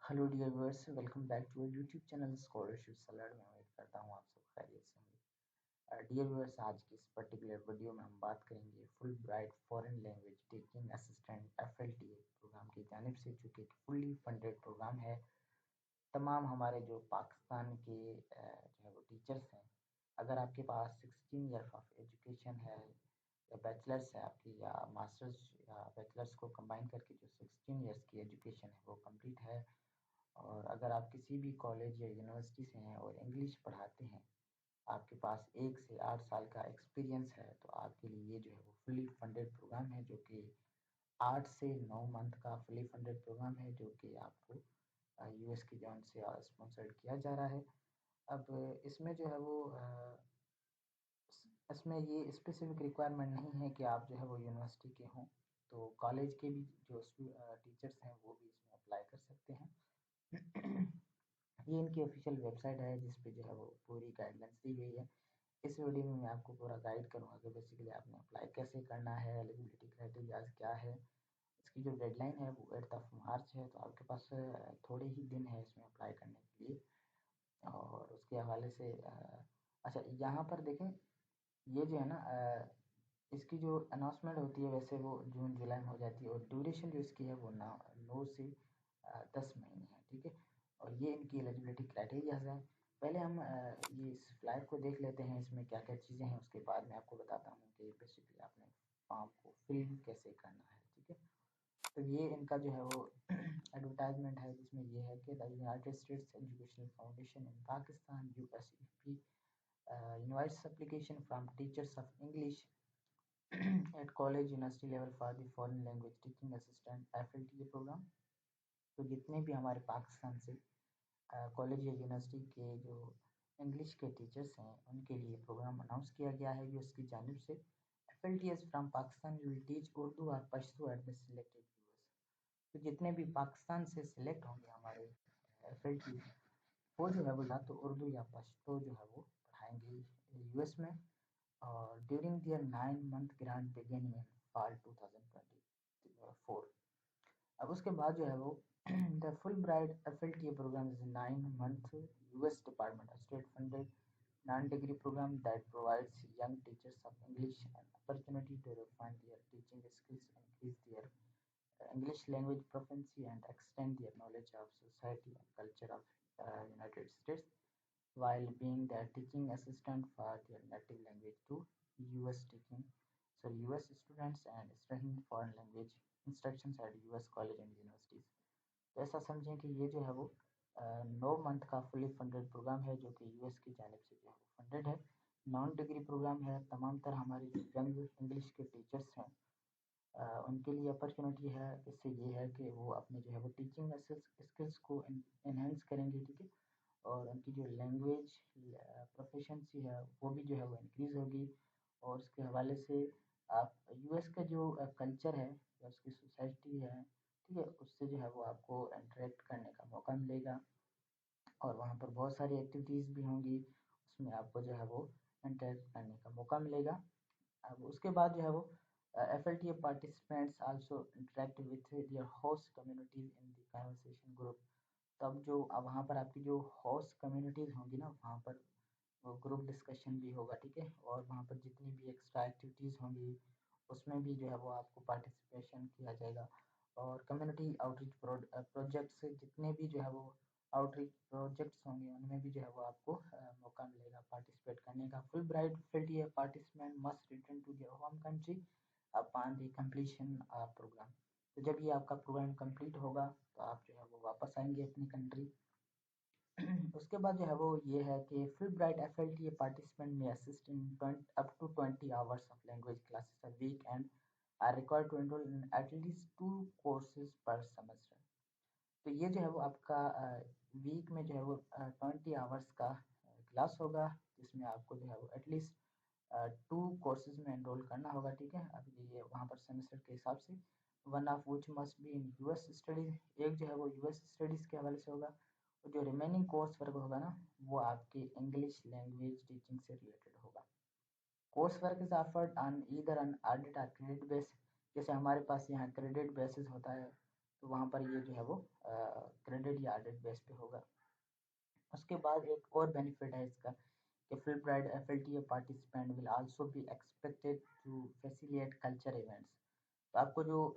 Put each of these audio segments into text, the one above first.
Hello dear viewers, welcome back to YouTube channel scholarship salad में। उम्मीद करता हूँ आप सब खैरियत से होंगे। डियर व्यूअर्स, आज की इस पर्टिकुलर वीडियो में हम बात करेंगे Fulbright foreign language teaching assistant FLTA program की जानिब से, जो कि फुल्ली फंडेड प्रोग्राम है। तमाम हमारे जो पाकिस्तान के जो है वो टीचर्स हैं, अगर आपके पास 16 ईयर ऑफ एजुकेशन है या बैचलर्स है आपकी, या मास्टर्स या बैचलर्स को कंबाइन करके जो 16 ईयर्स की एजुकेशन है वो कंप्लीट है, और अगर आप किसी भी कॉलेज या यूनिवर्सिटी से हैं और इंग्लिश पढ़ाते हैं, आपके पास 1 से 8 साल का एक्सपीरियंस है, तो आपके लिए ये जो है वो फुली फंडेड प्रोग्राम है, जो कि 8 से 9 मंथ का फुली फंडेड प्रोग्राम है, जो कि आपको US की जान से स्पॉन्सर्ड किया जा रहा है। अब इसमें जो है वो इसमें ये स्पेसिफिक रिक्वायरमेंट नहीं है कि आप जो है वो यूनिवर्सिटी के हों, तो कॉलेज के भी जो टीचर्स हैं वो भी इसमें अप्लाई कर सकते हैं। ये इनकी ऑफिशियल वेबसाइट है, जिस पे जो है वो पूरी गाइडलाइंस दी गई है। इस वीडियो में मैं आपको पूरा गाइड करूँगा कि बेसिकली आपने अप्लाई कैसे करना है, एलिजिबिलिटी क्राइटेरिया क्या है। इसकी जो डेडलाइन है वो 8 मार्च है, तो आपके पास थोड़े ही दिन है इसमें अप्लाई करने के लिए। और उसके हवाले से अच्छा, यहाँ पर देखें, ये जो है ना, इसकी जो अनाउंसमेंट होती है वैसे वो जून जुलाई में हो जाती है, और ड्यूरेशन जो इसकी है वो 9 से 10 महीने है, ठीक है। और ये इनकी एलिजिबिलिटी क्राइटेरिया है। पहले हम ये इस फ्लाइट को देख लेते हैं, इसमें क्या क्या चीज़ें हैं, उसके बाद मैं आपको बताता हूँ कि बेसिकली आपने फॉर्म को फिल कैसे करना है, ठीक है। तो ये इनका जो है वो एडवर्टाइजमेंट है, जिसमें ये है कि the United States educational foundation in Pakistan USEP invites application from teachers of English at college university level for the foreign language teaching assistant FLTA program. तो जितने भी हमारे पाकिस्तान से कॉलेज या यूनिवर्सिटी के जो इंग्लिश के टीचर्स हैं, उनके लिए प्रोग्राम अनाउंस किया गया है कि उसकी जानिब से FLTS from Pakistan will teach Urdu और Pashto at the selected US. तो जितने भी पाकिस्तान से सिलेक्ट होंगे हमारे FLT, वो जो है वो या तो उर्दू या पश्तो जो है वो पढ़ाएंगे US में, और during their 9 month grant beginning in fall 2024। अब उसके बाद जो है वो the Fulbright FLTA program is 9 month US department state funded non-degree program that provides young teachers of English an opportunity to refine their teaching skills, increase their English language proficiency, and extend their knowledge of society and culture of United States, while being the teaching assistant for their native language to US teaching, US students and studying foreign language instructions at US college and universities। तो ऐसा समझें कि ये जो है वो 9 month का fully funded programme है, जो कि US की जानिब से जो है वो फंडेड है। नॉन डिग्री प्रोग्राम है। तमाम तरह हमारे जो यंग इंग्लिश के टीचर्स हैं, उनके लिए अपॉर्चुनिटी है। इससे ये है कि वो अपने जो है वो टीचिंग स्किल्स को इन्हेंस करेंगे, ठीक है। और उनकी जो लैंग्वेज प्रोफिशिएंसी है वो भी जो है वो इंक्रीज़ होगी। और उसके हवाले से आप US का जो कल्चर है या उसकी सोसाइटी है, ठीक है, उससे जो है वो आपको इंटरेक्ट करने का मौका मिलेगा, और वहाँ पर बहुत सारी एक्टिविटीज़ भी होंगी, उसमें आपको जो है वो इंटरेक्ट करने का मौका मिलेगा। अब उसके बाद जो है वो FLTA participants also interact with their host communities in the conversation group. तब जो अब वहाँ पर आपकी जो होस्ट कम्युनिटीज़ होंगी ना, वहाँ पर वो ग्रुप डिस्कशन भी होगा, ठीक है। और वहाँ पर जितनी भी एक्स्ट्रा एक्टिविटीज़ होंगी, उसमें भी जो है वो आपको पार्टिसिपेशन किया जाएगा। और कम्युनिटी आउटरीच प्रोजेक्ट से जितने भी जो है वो आउटरीच प्रोजेक्ट्स होंगे, उनमें भी जो है वो आपको मौका मिलेगा पार्टिसिपेट करने का। Fulbright FLTA participant must return to their home country upon the completion of program. तो जब ये आपका प्रोग्राम कंप्लीट होगा, तो आप जो है वो वापस आएंगे अपनी कंट्री। उसके बाद जो है वो ये है कि Fulbright FLTA participant may assist in up to 20 hours of language classes a week and are required to enroll in at least 2 courses per semester. तो ये जो है वो आपका वीक में जो है वो 20 आवर्स का क्लास होगा, जिसमें आपको जो है वो एटलीस्ट 2 कोर्सेज में एनरोल करना होगा, ठीक है। अब ये वहाँ पर सेमेस्टर के हिसाब से one of which must be in US studies, एक जो है वो US स्टडीज़ के हवाले से होगा, और जो रिमेनिंग कोर्स वर्क होगा ना, वो आपके इंग्लिश लैंग्वेज टीचिंग से रिलेटेड होगा। Course work is offered on either on audit और क्रेडिट बेस। जैसे हमारे पास यहाँ क्रेडिट बेसिस होता है, तो वहाँ पर ये जो है वो क्रेडिट या ऑडिट बेस पे होगा। उसके बाद एक और बेनिफिट है इसका कि Fulbright FLTA participant will also be expected to facilitate culture events। तो आपको जो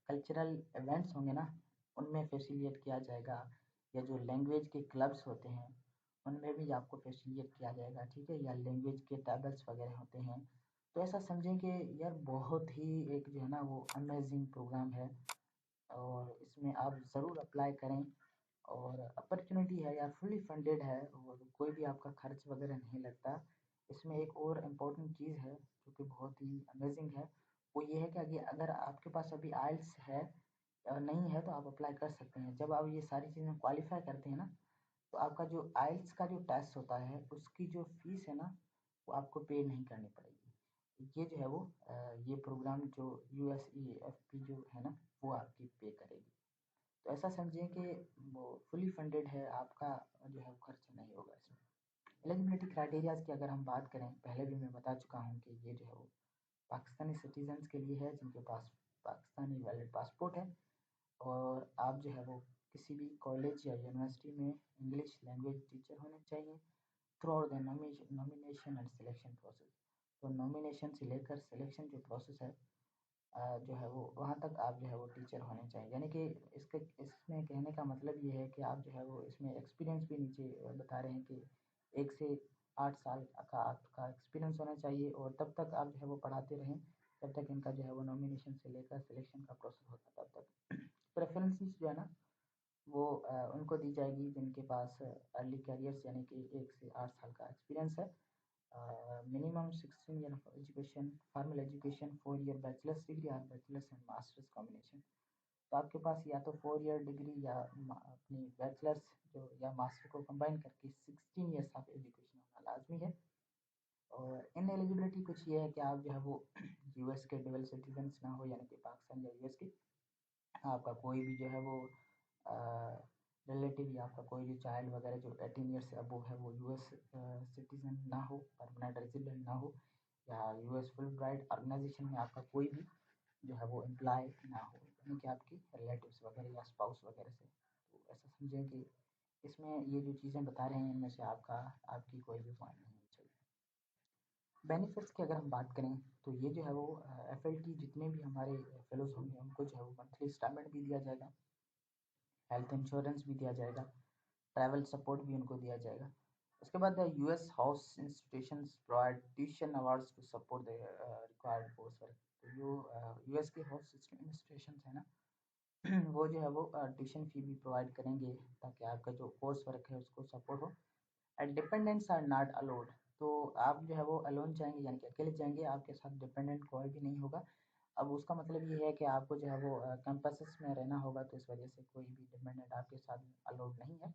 कल्चरल इवेंट्स होंगे ना उनमें फैसिलिटेट किया जाएगा, या जो लैंग्वेज के क्लब्स होते हैं उनमें भी आपको फैसिलिटेट किया जाएगा, ठीक है, या लैंग्वेज के टेबल्स वगैरह होते हैं। तो ऐसा समझें कि यार बहुत ही एक जो है ना वो अमेजिंग प्रोग्राम है, और इसमें आप ज़रूर अप्लाई करें। और अपॉर्चुनिटी है यार, फुली फंडेड है और कोई भी आपका खर्च वगैरह नहीं लगता। इसमें एक और इम्पोर्टेंट चीज़ है जो कि बहुत ही अमेजिंग है, वो ये है कि अगर आपके पास अभी आइल्स है नहीं है तो आप अप्लाई कर सकते हैं। जब आप ये सारी चीज़ें क्वालिफाई करते हैं ना, तो आपका जो आइल्स का जो टेस्ट होता है उसकी जो फीस है ना वो आपको पे नहीं करनी पड़ेगी। ये जो है वो ये प्रोग्राम जो USEFP जो है ना वो आपकी पे करेगी। तो ऐसा समझिए कि वो फुली फंडेड है, आपका जो है वो खर्च नहीं होगा इसमें। एलिजिबिलिटी क्राइटेरियाज की अगर हम बात करें, पहले भी मैं बता चुका हूँ कि ये जो है वो पाकिस्तानी सिटीजन्स के लिए है जिनके पास पाकिस्तानी वैलिड पासपोर्ट है, और आप जो है वो किसी भी कॉलेज या यूनिवर्सिटी में इंग्लिश लैंग्वेज टीचर होने चाहिए through out the nomination and selection process. तो नॉमिनेशन से लेकर सिलेक्शन जो प्रोसेस है जो है वो वहाँ तक आप जो है वो टीचर होने चाहिए। यानी कि इसके इसमें कहने का मतलब ये है कि आप जो है वो इसमें एक्सपीरियंस भी नीचे बता रहे हैं कि 1 से 8 साल का आपका एक्सपीरियंस होना चाहिए, और तब तक आप जो है वो पढ़ाते रहें जब तक इनका जो है वो नॉमिनेशन से लेकर सिलेक्शन का प्रोसेस होता है तब तक। प्रेफरेंसेस जो है ना वो उनको दी जाएगी जिनके पास अर्ली कैरियर्स यानी कि 1 से 8 साल का एक्सपीरियंस है, minimum 16 year of education, formal education, 4 year bachelor's degree और bachelor's and master's combination। तो आपके पास या तो 4 year डिग्री या अपनी बैचलर्स जो या मास्टर को कंबाइन करके 16 years ऑफ एजुकेशन होना लाजमी है। और इन एलिजिबिलिटी कुछ ये है कि आप जो है वो US के डुअल सिटीजन्स ना हो, यानी कि पाकिस्तान या US के, आपका कोई भी जो है वो रिलेटिव या आपका कोई भी चाइल्ड वगैरह जो 18 ईयर से अबव है वो US सिटीजन ना हो, परमानेंट रेजिडेंट ना हो, या US फुलब्राइट ऑर्गेनाइजेशन में आपका कोई भी जो है वो एम्प्लॉय ना हो, यानी कि आपकी रिलेटिव्स वगैरह या स्पाउस वगैरह से। तो ऐसा समझें कि इसमें ये जो चीज़ें बता रहे हैं इनमें से आपकी कोई भी पॉइंट नहीं होनी चाहिए। बेनिफिट्स की अगर हम बात करें तो ये जो है वो FLT जितने भी हमारे फेलोज होंगे उनको जो है वो मंथली स्टाइपेंड भी दिया जाएगा, हेल्थ इंश्योरेंस भी दिया जाएगा, ट्रैवल सपोर्ट भी उनको दिया जाएगा। उसके बाद US host institutions provide tuition awards to support the required course work. तो जो US के हाउस इंस्टीट्यूशंस है ना वो जो है वो ट्यूशन फी भी प्रोवाइड करेंगे ताकि आपका जो कोर्स वर्क है उसको सपोर्ट हो। And dependents are not allowed. तो आप जो है वो अलोन जाएंगे यानी कि अकेले जाएंगे, आपके साथ डिपेंडेंट कोई भी नहीं होगा। अब उसका मतलब ये है कि आपको जो है वो कैंपसेस में रहना होगा, तो इस वजह से कोई भी डिपेंडेंट आपके साथ अलाउड नहीं है।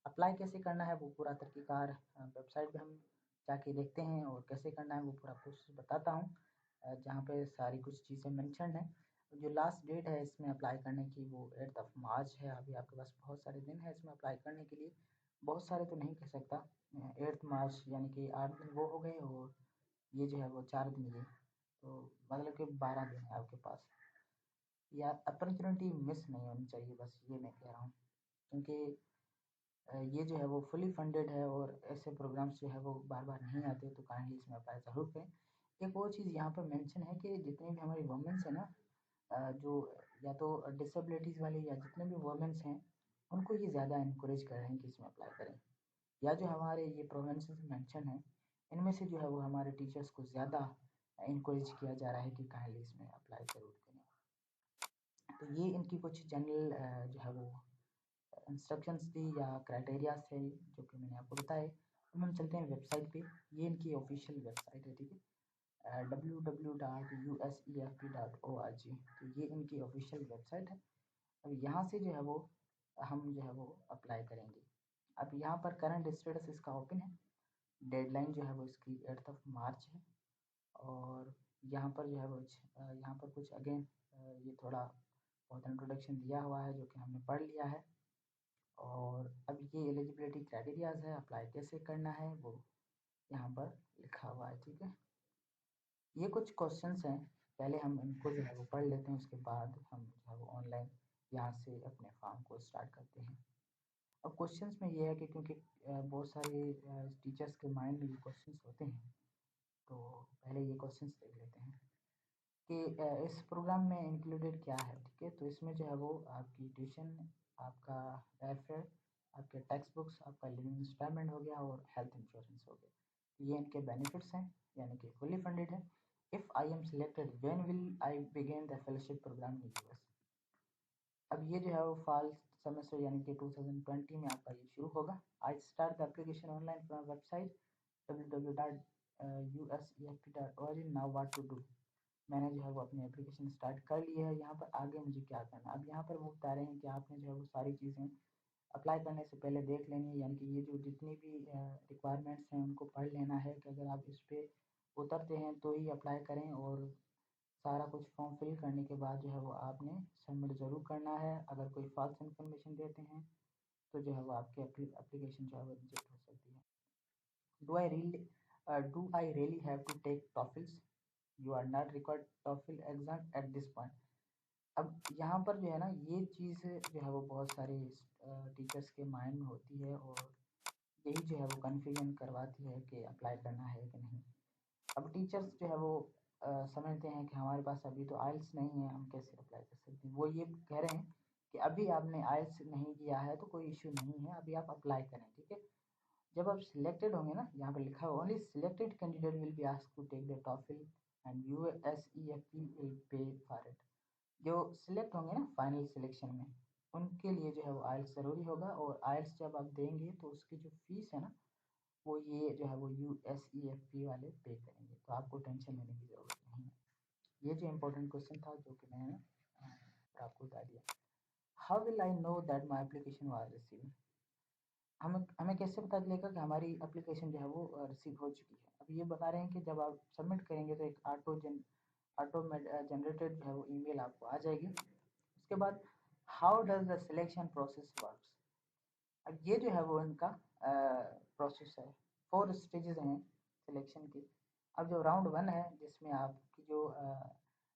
अप्लाई कैसे करना है वो पूरा तरीक़ेकार वेबसाइट पे हम जाके देखते हैं, और कैसे करना है वो पूरा प्रोसेस बताता हूँ जहाँ पे सारी कुछ चीज़ें मेंशन है। जो लास्ट डेट है इसमें अप्लाई करने की वो 8 मार्च है। अभी आपके पास बहुत सारे दिन है इसमें अप्लाई करने के लिए, बहुत सारे तो नहीं कह सकता, 8 मार्च यानी कि 8 दिन वो हो गए, और ये जो है वो 4 दिन ये, तो मतलब कि 12 दिन है आपके पास। या अपॉर्चुनिटी मिस नहीं होनी चाहिए, बस ये मैं कह रहा हूँ, क्योंकि ये जो है वो फुली फंडेड है और ऐसे प्रोग्राम्स जो है वो बार बार नहीं आते, तो काइंडली इसमें अप्लाई ज़रूर करें। एक और चीज़ यहाँ पर मेंशन है कि जितने भी हमारी वुमेन्स हैं ना जो या तो डिसेबिलिटीज़ वाले या जितने भी वुमेन्स हैं उनको ये ज़्यादा इनक्रेज कर रहे हैं कि इसमें अप्लाई करें, या जो हमारे ये प्रोविंसेस मेंशन है इनमें से जो है वो हमारे टीचर्स को ज़्यादा इनक्रेज किया जा रहा है कि काइंडली इसमें अप्लाई ज़रूर करें। तो ये इनकी कुछ जनरल जो है वो इंस्ट्रक्शंस थी या क्राइटेरियाज थे जो कि मैंने आपको बताए। अब हम चलते हैं वेबसाइट पे। ये इनकी ऑफिशियल वेबसाइट है, ठीक है, www.usefp.org। तो ये इनकी ऑफिशियल वेबसाइट है। अब यहाँ से जो है वो हम जो है वो अप्लाई करेंगे। अब यहाँ पर करंट स्टेटस इसका ओपन है, डेडलाइन जो है वो इसकी 8 मार्च है, और यहाँ पर जो है वो यहाँ पर कुछ अगेन ये थोड़ा बहुत इंट्रोडक्शन दिया हुआ है जो कि हमने पढ़ लिया है। और अब ये एलिजिबिलिटी क्राइटेरियाज है, अप्लाई कैसे करना है वो यहाँ पर लिखा हुआ है, ठीक है। ये कुछ क्वेश्चंस हैं, पहले हम इनको जो है वो पढ़ लेते हैं, उसके बाद हम जो है वो ऑनलाइन यहाँ से अपने फॉर्म को स्टार्ट करते हैं। अब क्वेश्चंस में ये है कि क्योंकि बहुत सारे टीचर्स के माइंड में ये क्वेश्चंस होते हैं, तो पहले ये क्वेश्चंस देख लेते हैं कि इस प्रोग्राम में इंक्लूडेड क्या है। ठीक है, तो इसमें जो है वो आपकी ट्यूशन, आपका एयरफेयर, आपके टेक्स्ट बुक्स, आपका लिविंग इंस्टॉलमेंट हो गया और हेल्थ इंश्योरेंस हो गया। तो ये इनके बेनिफिट्स हैं, यानी कि फुली फंडेड है। If I am selected when will I begin the fellowship program in US. अब ये जो है वो फॉल सेमेस्टर यानी कि 2020 में आपका ये शुरू होगा। I start the application online from website www.useft.org। Now what to do. मैंने जो है वो अपनी एप्लीकेशन स्टार्ट कर ली है। यहाँ पर आगे मुझे क्या करना है, अब यहाँ पर वो बता रहे हैं कि आपने जो है वो सारी चीज़ें अप्लाई करने से पहले देख लेनी है, यानी कि ये जो जितनी भी रिक्वायरमेंट्स हैं उनको पढ़ लेना है कि अगर आप इस पर उतरते हैं तो ही अप्लाई करें, और सारा कुछ फॉर्म फिल करने के बाद जो है वो आपने सबमिट ज़रूर करना है। अगर कोई फॉल्स इन्फॉर्मेशन देते हैं तो जो है वो आपकी एप्लीकेशन जो है वो रिजेक्ट हो सकती है। Do I really have to take TOEFLs? You are not required TOEFL exam at this point. अब यहाँ पर जो है ना, ये चीज़ जो है वो बहुत सारे टीचर्स के माइंड में होती है, और यही जो है वो कन्फ्यूजन करवाती है कि अप्लाई करना है कि नहीं। अब टीचर्स जो है वो समझते हैं कि हमारे पास अभी तो आइल्स नहीं है, हम कैसे अप्लाई कर सकते हैं। वो ये कह रहे हैं कि अभी आपने आइल्स नहीं किया है तो कोई इश्यू नहीं है, अभी आप अप्लाई करें। ठीक है, जब आप सिलेक्टेड होंगे ना, यहाँ पर लिखा है only selected candidate will be asked to take the TOEFL and USEFP will pay for it. जो सिलेक्ट होंगे ना फाइनल सिलेक्शन में, उनके लिए जो है वो आइल्स ज़रूरी होगा, और आइल्स जब आप देंगे तो उसकी जो फीस है ना, वो ये जो है वो यूएसईएफपी वाले पे करेंगे, तो आपको टेंशन लेने की ज़रूरत नहीं है। ये जो इम्पोर्टेंट क्वेश्चन था जो कि मैंने आपको बता दिया। How will I know that my application was received? हमें हमें कैसे पता चलेगा कि हमारी एप्लीकेशन जो है वो रिसीव हो चुकी है। अब ये बता रहे हैं कि जब आप सबमिट करेंगे तो एक ऑटो जनरेटेड जो है वो ईमेल आपको आ जाएगी। उसके बाद how does the selection process works? अब ये जो है वो इनका प्रोसेस है। 4 स्टेजेस हैं सिलेक्शन के। अब जो राउंड 1 है, जिसमें आपकी जो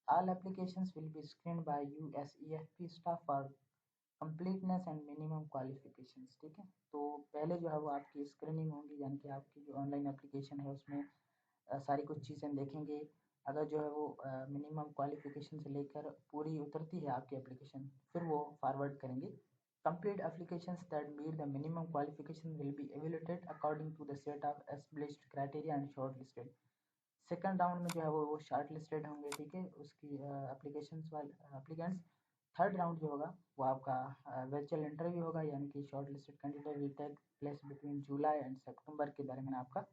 all applications will be screened by USEFP staff for completeness and minimum qualifications. ठीक है, तो पहले जो है वो आपकी स्क्रीनिंग होगी, यानी कि आपकी जो ऑनलाइन एप्लीकेशन है उसमें सारी कुछ चीज़ें देखेंगे। अगर जो है वो मिनिमम क्वालिफिकेशन से लेकर पूरी उतरती है आपकी एप्लीकेशन, फिर वो फॉरवर्ड करेंगे। Complete applications that meet the minimum qualification will be evaluated according to the set of established criteria and shortlisted। Second round में जो है वो शॉर्ट लिस्टेड होंगे। ठीक है, उसकी एप्लीकेशंस वाले एप्लीकेंट्स। थर्ड राउंड जो होगा वो आपका वर्चुअल इंटरव्यू होगा, यानी कि shortlisted candidate will take place between July and September के दरमियान आपका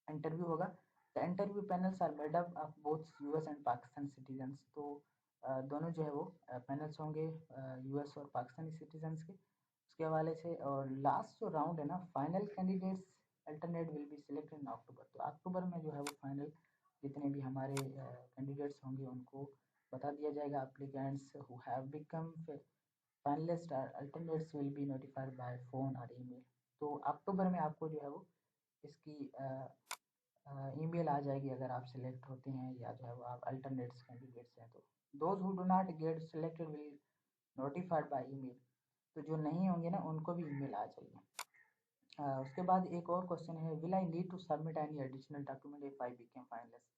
इंटरव्यू होगा। The interview panels are made up of both US and Pakistan citizens. तो दोनों जो है वो पैनल्स होंगे यूएस और पाकिस्तानी सिटीजन्स के, उसके हवाले से। और लास्ट जो राउंड है ना, final candidates alternate will be selected in October. तो अक्टूबर में जो है वो फाइनल जितने भी हमारे कैंडिडेट्स होंगे उनको बता दिया जाएगा। Applicants who have become finalist alternates will be notified by phone और ईमेल। तो अक्टूबर में आपको जो है वो इसकी ईमेल आ जाएगी अगर आप सिलेक्ट होते हैं, या जो है वो आप अल्टरनेट्स कैंडिडेट्स हैं तो। Those who do not get selected will notified by email. तो जो नहीं होंगे ना उनको भी ईमेल आ जाएगी। उसके बाद एक और क्वेश्चन है, will I need to submit any additional document if I become finalist?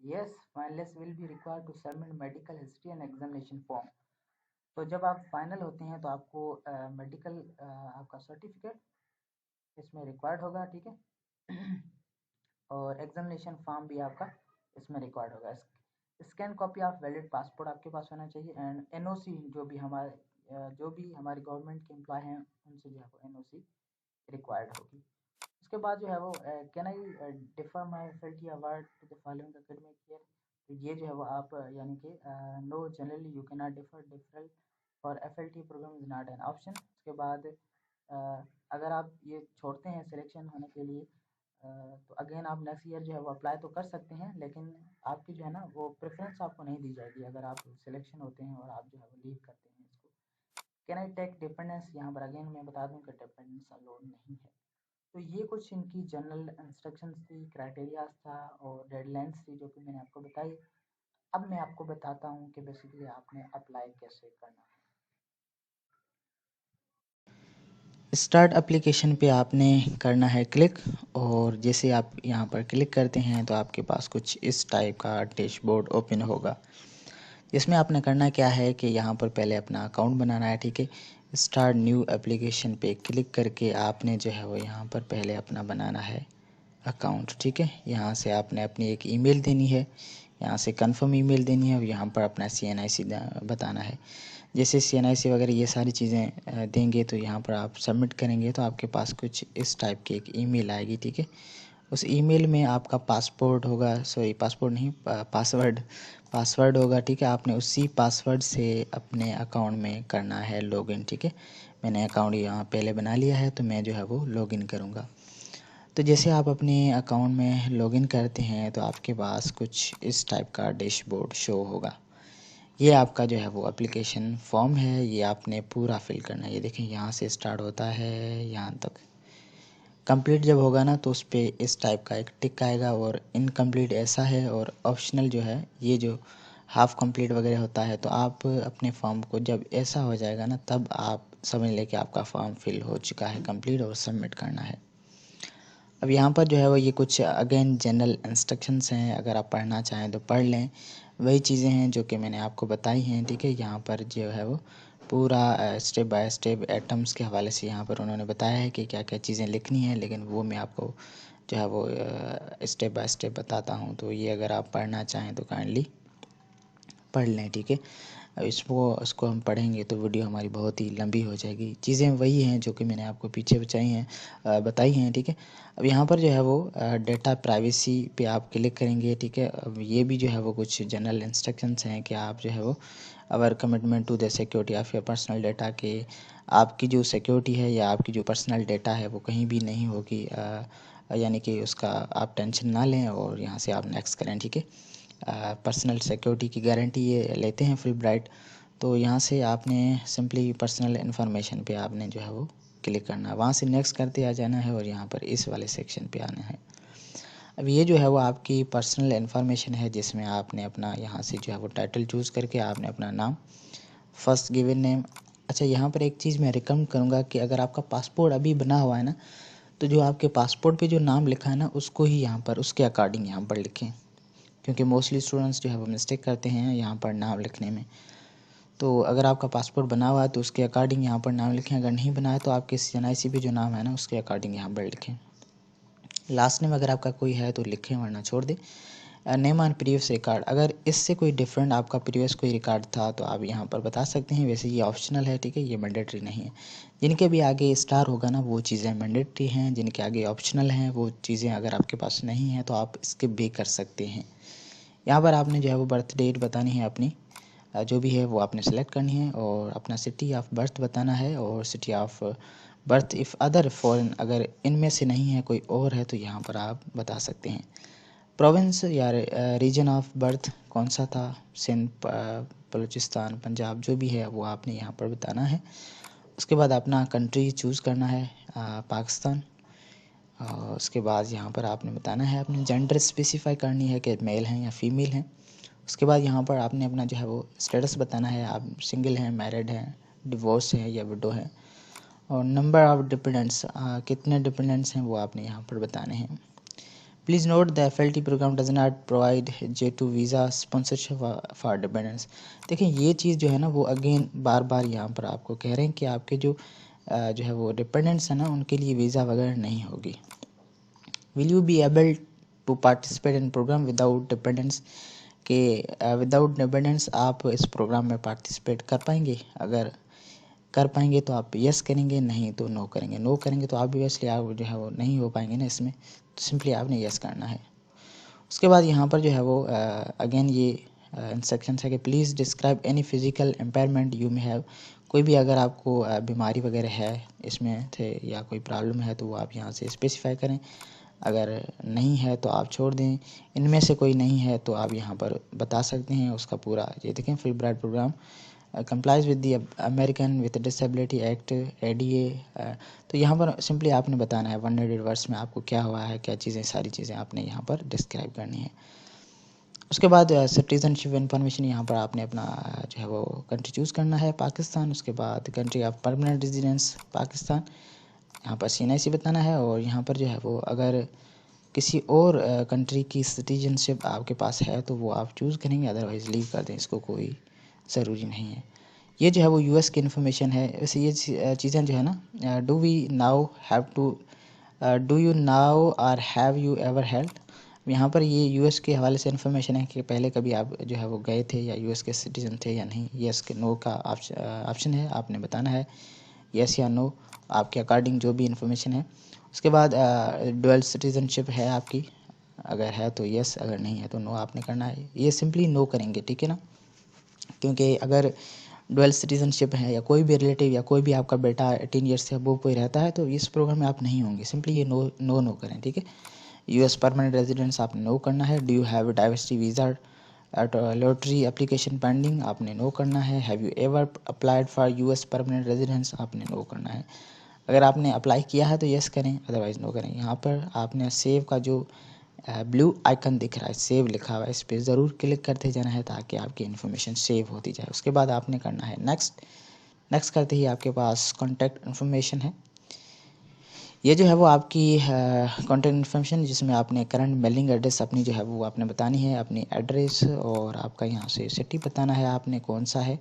Yes, finalist will be required to submit medical history and examination form. तो जब आप फाइनल होते हैं तो आपको मेडिकल आपका सर्टिफिकेट इसमें रिक्वायर्ड होगा। ठीक है और एग्जामिनेशन फॉर्म भी आपका इसमें रिक्वायर्ड होगा। Scan copy of valid passport आपके पास होना चाहिए, एंड एनओसी जो भी हमारे गवर्नमेंट के एम्प्लॉय हैं उनसे जो है वो एनओसी रिक्वायर्ड होगी। उसके बाद जो है वो can I defer my faculty award to the following academic year? तो ये जो है वो आप यानी कि no generally you can not defer for FLT program is not an option. उसके बाद अगर आप ये छोड़ते हैं सिलेक्शन होने के लिए तो अगेन आप नेक्स्ट ईयर जो है वो अप्लाई तो कर सकते हैं, लेकिन आपकी जो है ना वो प्रेफरेंस आपको नहीं दी जाएगी अगर आप सिलेक्शन होते हैं और आप जो है वो लीव करते हैं इसको। Can I take dependents? यहाँ पर अगेन मैं बता दूँ कि डिपेंडेंस अलाउड नहीं है। तो ये कुछ इनकी जनरल इंस्ट्रक्शंस थी, क्राइटेरियाज था और डेडलाइंस थी जो कि मैंने आपको बताई। अब मैं आपको बताता हूँ कि बेसिकली आपने अप्लाई कैसे करना है। स्टार्ट एप्लीकेशन पे आपने करना है क्लिक, और जैसे आप यहाँ पर क्लिक करते हैं तो आपके पास कुछ इस टाइप का डैशबोर्ड ओपन होगा। इसमें आपने करना क्या है कि यहाँ पर पहले अपना अकाउंट बनाना है, ठीक है। स्टार्ट न्यू एप्लीकेशन पे क्लिक करके आपने जो है वो यहाँ पर पहले अपना बनाना है अकाउंट, ठीक है। यहाँ से आपने अपनी एक ईमेल देनी है, यहाँ से कंफर्म ईमेल देनी है, और यहाँ पर अपना CNIC बताना है। जैसे CNIC वगैरह ये सारी चीज़ें देंगे तो यहाँ पर आप सबमिट करेंगे तो आपके पास कुछ इस टाइप की एक ईमेल आएगी, ठीक है। उस ईमेल में आपका पासपोर्ट होगा, सॉरी पासपोर्ट नहीं, पासवर्ड होगा, ठीक है। आपने उसी पासवर्ड से अपने अकाउंट में करना है लॉगिन, ठीक है। मैंने अकाउंट यहाँ पहले बना लिया है तो मैं जो है वो लॉगिन करूँगा। तो जैसे आप अपने अकाउंट में लॉगिन करते हैं तो आपके पास कुछ इस टाइप का डैशबोर्ड शो होगा। ये आपका जो है वो एप्लीकेशन फॉर्म है, ये आपने पूरा फिल करना है। ये देखें यहाँ से स्टार्ट होता है यहाँ तक। कंप्लीट जब होगा ना तो उस पर इस टाइप का एक टिक आएगा, और इनकम्प्लीट ऐसा है, और ऑप्शनल जो है ये जो हाफ कंप्लीट वगैरह होता है। तो आप अपने फॉर्म को जब ऐसा हो जाएगा ना तब आप समझ लें कि आपका फॉर्म फिल हो चुका है कंप्लीट, और सबमिट करना है। अब यहाँ पर जो है वो ये कुछ अगेन जनरल इंस्ट्रक्शंस हैं, अगर आप पढ़ना चाहें तो पढ़ लें। वही चीज़ें हैं जो कि मैंने आपको बताई हैं, ठीक है। यहाँ पर जो है वो पूरा स्टेप बाय स्टेप एटम्स के हवाले से यहाँ पर उन्होंने बताया है कि क्या क्या चीज़ें लिखनी है, लेकिन वो मैं आपको जो है वो स्टेप बाय स्टेप बताता हूँ। तो ये अगर आप पढ़ना चाहें तो काइंडली पढ़ लें, ठीक है। अब इसको हम पढ़ेंगे तो वीडियो हमारी बहुत ही लंबी हो जाएगी। चीज़ें वही हैं जो कि मैंने आपको पीछे बताई हैं, ठीक है। अब यहाँ पर जो है वो डेटा प्राइवेसी पे आप क्लिक करेंगे, ठीक है। अब ये भी जो है वो कुछ जनरल इंस्ट्रक्शंस हैं कि आप जो है वो our commitment to the security of your personal data, के आपकी जो सिक्योरिटी है या आपकी जो पर्सनल डेटा है वो कहीं भी नहीं होगी, यानी कि उसका आप टेंशन ना लें, और यहाँ से आप नेक्स्ट करें, ठीक है। पर्सनल सिक्योरिटी की गारंटी ये लेते हैं फुलब्राइट। तो यहाँ से आपने सिंपली पर्सनल इन्फॉर्मेशन पे आपने जो है वो क्लिक करना है, वहाँ से नेक्स्ट करते आ जाना है, और यहाँ पर इस वाले सेक्शन पे आना है। अब ये जो है वो आपकी पर्सनल इन्फॉर्मेशन है, जिसमें आपने अपना यहाँ से जो है वो टाइटल चूज़ करके आपने अपना नाम, फर्स्ट गिवन नेम। अच्छा, यहाँ पर एक चीज़ मैं रिकमेंड करूँगा कि अगर आपका पासपोर्ट अभी बना हुआ है ना, तो जो आपके पासपोर्ट पे जो नाम लिखा है ना उसको ही यहाँ पर उसके अकॉर्डिंग यहाँ पर लिखें, क्योंकि मोस्टली स्टूडेंट्स जो है वो मिस्टेक करते हैं यहाँ पर नाम लिखने में। तो अगर आपका पासपोर्ट बना हुआ है तो उसके अकॉर्डिंग यहाँ पर नाम लिखें, अगर नहीं बना है तो आपके CNIC पे जो नाम है ना उसके अकॉर्डिंग यहाँ पर लिखें। लास्ट नेम अगर आपका कोई है तो लिखें, वरना छोड़ दें। नेम ऑन प्रीवियस रिकॉर्ड, अगर इससे कोई डिफरेंट आपका प्रीवियस कोई रिकॉर्ड था तो आप यहाँ पर बता सकते हैं। वैसे ये ऑप्शनल है, ठीक है, ये मैंडेटरी नहीं है। जिनके भी आगे स्टार होगा ना वो चीज़ें मैंडेटरी हैं, जिनके आगे ऑप्शनल हैं वो चीज़ें अगर आपके पास नहीं हैं तो आप स्किप भी कर सकते हैं। यहाँ पर आपने जो है वो बर्थ डेट बतानी है अपनी, जो भी है वो आपने सेलेक्ट करनी है, और अपना सिटी ऑफ बर्थ बताना है, और city of birth if other foreign, अगर इनमें से नहीं है कोई और है तो यहाँ पर आप बता सकते हैं। प्रोविंस या रीजन ऑफ बर्थ कौन सा था, सिंध, बलूचिस्तान, पंजाब, जो भी है वो आपने यहाँ पर बताना है। उसके बाद अपना कंट्री चूज़ करना है, पाकिस्तान। और उसके बाद यहाँ पर आपने बताना है, अपनी जेंडर स्पेसिफाई करनी है कि मेल हैं या फीमेल हैं। उसके बाद यहाँ पर आपने अपना जो है वो स्टेटस बताना है, आप सिंगल हैं, मैरिड हैं, डिवोर्स हैं या विडो है। और नंबर ऑफ डिपेंडेंट्स, कितने डिपेंडेंट्स हैं वो आपने यहाँ पर बताने हैं। Please note the FLT program does not provide J2 visa sponsorship for dependents. देखिए ये चीज़ जो है ना वो अगेन बार बार यहाँ पर आपको कह रहे हैं कि आपके जो है वो डिपेंडेंट्स हैं ना उनके लिए वीज़ा वगैरह नहीं होगी। Will you be able to participate in program without dependents, कि विदाउट डिपेंडेंट्स आप इस प्रोग्राम में पार्टिसिपेट कर पाएंगे। अगर कर पाएंगे तो आप यस करेंगे, नहीं तो नो करेंगे। नो करेंगे तो ऑब्वियसली आप जो है वो नहीं हो पाएंगे ना इसमें, तो सिंपली आपने यस करना है। उसके बाद यहाँ पर जो है वो अगेन ये इंस्ट्रक्शन है कि please describe any physical impairment you may have. कोई भी अगर आपको बीमारी वगैरह है इसमें थे या कोई प्रॉब्लम है तो वो आप यहाँ से स्पेसिफाई करें। अगर नहीं है तो आप छोड़ दें। इनमें से कोई नहीं है तो आप यहाँ पर बता सकते हैं उसका पूरा। ये देखें, Fulbright program complies with the American with disability act ADA। तो यहाँ पर सिंपली आपने बताना है 100 वर्ड्स में आपको क्या हुआ है, क्या चीज़ें, सारी चीज़ें आपने यहाँ पर डिस्क्राइब करनी है। उसके बाद सिटीजनशिप इन्फॉर्मेशन, यहाँ पर आपने अपना जो है वो कंट्री चूज़ करना है, पाकिस्तान। उसके बाद country of permanent residence Pakistan, यहाँ पर CNIC बताना है, और यहाँ पर जो है वो अगर किसी और कंट्री की सिटीजनशिप आपके पास है तो वो आप चूज़ करेंगे, अदरवाइज़ लीव कर दें, इसको कोई ज़रूरी नहीं है। ये जो है वो US की इन्फॉर्मेशन है। वैसे ये चीज़ें जो है ना, डू यू नाउ और हैव यू एवर हेल्ड, यहाँ पर ये US के हवाले से इन्फॉर्मेशन है कि पहले कभी आप जो है वो गए थे या US के सिटीजन थे या नहीं। यस के नो का ऑप्शन है, आपने बताना है यस या नो, आपके अकॉर्डिंग जो भी इन्फॉर्मेशन है। उसके बाद डुअल सिटीजनशिप है आपकी, अगर है तो यस, अगर नहीं है तो नो आपने करना है। ये सिंपली नो करेंगे, ठीक है ना, क्योंकि अगर डुअल सिटीजनशिप है या कोई भी रिलेटिव या कोई भी आपका बेटा 18 ईयर्स से अबव कोई रहता है तो इस प्रोग्राम में आप नहीं होंगे। सिंपली ये नो नो नो करें, ठीक है। US परमानेंट रेजिडेंस आपने नो करना है। Do you have diversity visa lottery application pending, आपने नो करना है। Have you ever applied for US permanent residence, आपने नो करना है। अगर आपने अप्लाई किया है तो यस करें, अदरवाइज़ नो करें। यहाँ पर आपने सेव का जो ब्लू आइकन दिख रहा है, सेव लिखा हुआ है, इस पर ज़रूर क्लिक करते जाना है ताकि आपकी इन्फॉर्मेशन सेव होती जाए। उसके बाद आपने करना है नेक्स्ट। नेक्स्ट करते ही आपके पास कॉन्टैक्ट इन्फॉर्मेशन है। ये जो है वो आपकी कॉन्टैक्ट इन्फॉर्मेशन, जिसमें आपने करंट मेलिंग एड्रेस अपनी जो है वो आपने बतानी है, अपनी एड्रेस, और आपका यहाँ से सिटी बताना है आपने कौन सा है।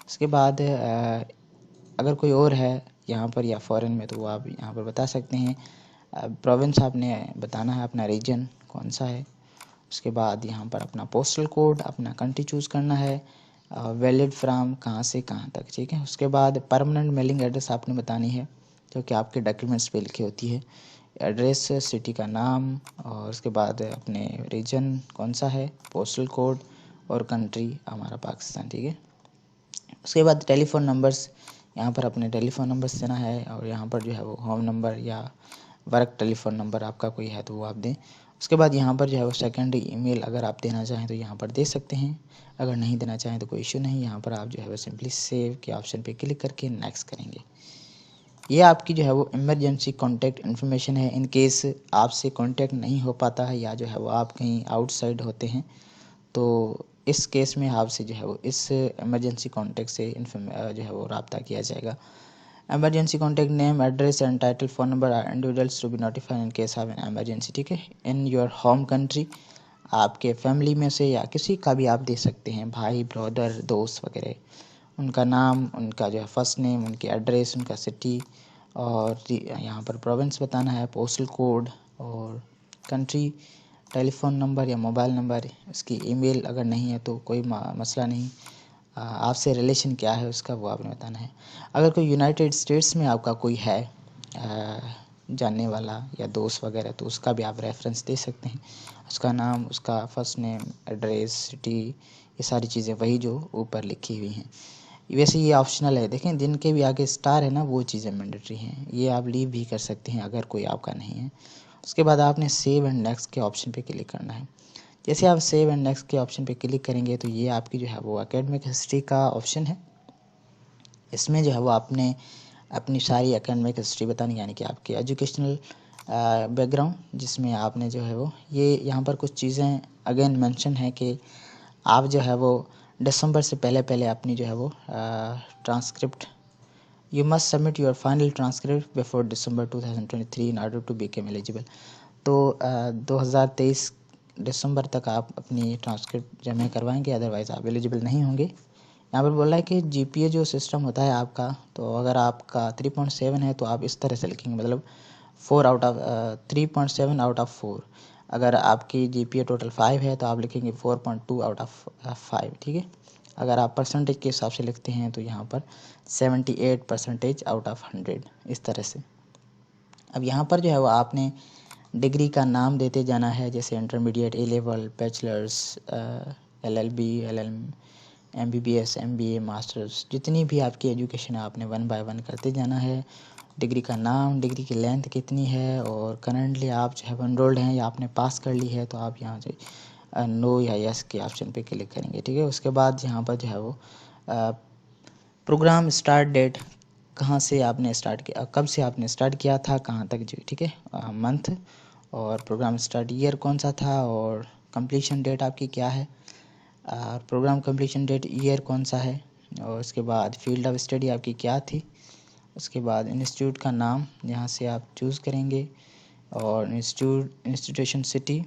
उसके बाद अगर कोई और है यहाँ पर या फॉरेन में तो वो आप यहाँ पर बता सकते हैं। प्रोविंस आपने बताना है, अपना रीजन कौन सा है। उसके बाद यहाँ पर अपना पोस्टल कोड, अपना कंट्री चूज़ करना है, वैलिड फ्राम कहाँ से कहाँ तक, ठीक है। उसके बाद परमानेंट मेलिंग एड्रेस आपने बतानी है जो कि आपके डॉक्यूमेंट्स पे लिखी होती है। एड्रेस, सिटी का नाम, और उसके बाद अपने रीजन कौन सा है, पोस्टल कोड, और कंट्री हमारा पाकिस्तान, ठीक है। उसके बाद टेलीफ़ोन नंबर्स, यहाँ पर अपने टेलीफ़ोन नंबर्स देना है, और यहाँ पर जो है वो होम नंबर या वर्क टेलीफ़ोन नंबर आपका कोई है तो वो आप दें। उसके बाद यहाँ पर जो है वो सेकेंडरी ईमेल अगर आप देना चाहें तो यहाँ पर दे सकते हैं, अगर नहीं देना चाहें तो कोई इशू नहीं। यहाँ पर आप जो है वो सिंपली सेव के ऑप्शन पे क्लिक करके नेक्स्ट करेंगे। ये आपकी जो है वो इमरजेंसी कॉन्टैक्ट इन्फॉर्मेशन है। इन केस आपसे कॉन्टैक्ट नहीं हो पाता है या जो है वो आप कहीं आउटसाइड होते हैं तो इस केस में आपसे जो है वो इस इमरजेंसी कॉन्टैक्ट से जो है वो रब्ता किया जाएगा। Emergency contact name, address and title, phone number are individuals to be notified in case of an emergency, ठीक है। इन योर होम कंट्री, आपके फैमिली में से या किसी का भी आप दे सकते हैं, भाई, ब्रदर, दोस्त वगैरह, उनका नाम, उनका जो है फर्स्ट नेम, उनकी एड्रेस, उनका सिटी, और यहाँ पर प्रोविंस बताना है, पोस्टल कोड, और कंट्री, टेलीफ़ोन नंबर या मोबाइल नंबर, इसकी ईमेल अगर नहीं है तो कोई मसला नहीं, आपसे रिलेशन क्या है उसका वो आपने बताना है। अगर कोई यूनाइटेड स्टेट्स में आपका कोई है जानने वाला या दोस्त वगैरह तो उसका भी आप रेफरेंस दे सकते हैं, उसका नाम, उसका फर्स्ट नेम, एड्रेस, सिटी, ये सारी चीज़ें वही जो ऊपर लिखी हुई हैं। वैसे ये ऑप्शनल है, देखें जिनके भी आगे स्टार है ना वो चीज़ें मैंडेटरी हैं, ये आप लीव भी कर सकते हैं अगर कोई आपका नहीं है। उसके बाद आपने सेव एंड नेक्स्ट के ऑप्शन पे क्लिक करना है। जैसे आप सेव एंड नेक्स्ट के ऑप्शन पे क्लिक करेंगे तो ये आपकी जो है वो एकेडमिक हिस्ट्री का ऑप्शन है। इसमें जो है वो आपने अपनी सारी एकेडमिक हिस्ट्री बतानी, यानी कि आपके एजुकेशनल बैकग्राउंड, जिसमें आपने जो है वो ये यहाँ पर कुछ चीज़ें अगेन मेंशन है कि आप जो है वो दिसंबर से पहले पहले अपनी जो है वो transcript, you must submit your final transcript before December 2023 in order to become eligible. तो 2023 दिसंबर तक आप अपनी ट्रांसक्रिप्ट जमा करवाएंगे, अदरवाइज़ आप एलिजिबल नहीं होंगे। यहाँ पर बोल रहा है कि GPA जो सिस्टम होता है आपका, तो अगर आपका 3.7 है तो आप इस तरह से लिखेंगे, मतलब 3.7 आउट ऑफ 4। अगर आपकी GPA टोटल 5 है तो आप लिखेंगे 4.2 आउट ऑफ 5, ठीक है। अगर आप परसेंटेज के हिसाब से लिखते हैं तो यहाँ पर 78% आउट ऑफ 100, इस तरह से। अब यहाँ पर जो है वो आपने डिग्री का नाम देते जाना है, जैसे intermediate, A level, bachelors, LLB, LLM, MBBS, MBA, masters, जितनी भी आपकी एजुकेशन है आपने 1 बाय 1 करते जाना है। डिग्री का नाम, डिग्री की लेंथ कितनी है, और करंटली आप जो है एनरोल्ड हैं या आपने पास कर ली है तो आप यहाँ से नो या यस के ऑप्शन पे क्लिक करेंगे, ठीक है। उसके बाद यहाँ पर जो है वो प्रोग्राम स्टार्ट डेट, कहाँ से आपने स्टार्ट किया, कब से आपने स्टार्ट किया था, कहाँ तक जो, ठीक है, मंथ, और प्रोग्राम स्टार्ट ईयर कौन सा था, और कंप्लीशन डेट आपकी क्या है, प्रोग्राम कंप्लीशन डेट ईयर कौन सा है, और उसके बाद फील्ड ऑफ स्टडी आपकी क्या थी। उसके बाद इंस्टीट्यूट का नाम यहाँ से आप चूज़ करेंगे, और इंस्टीट्यूशन सिटी,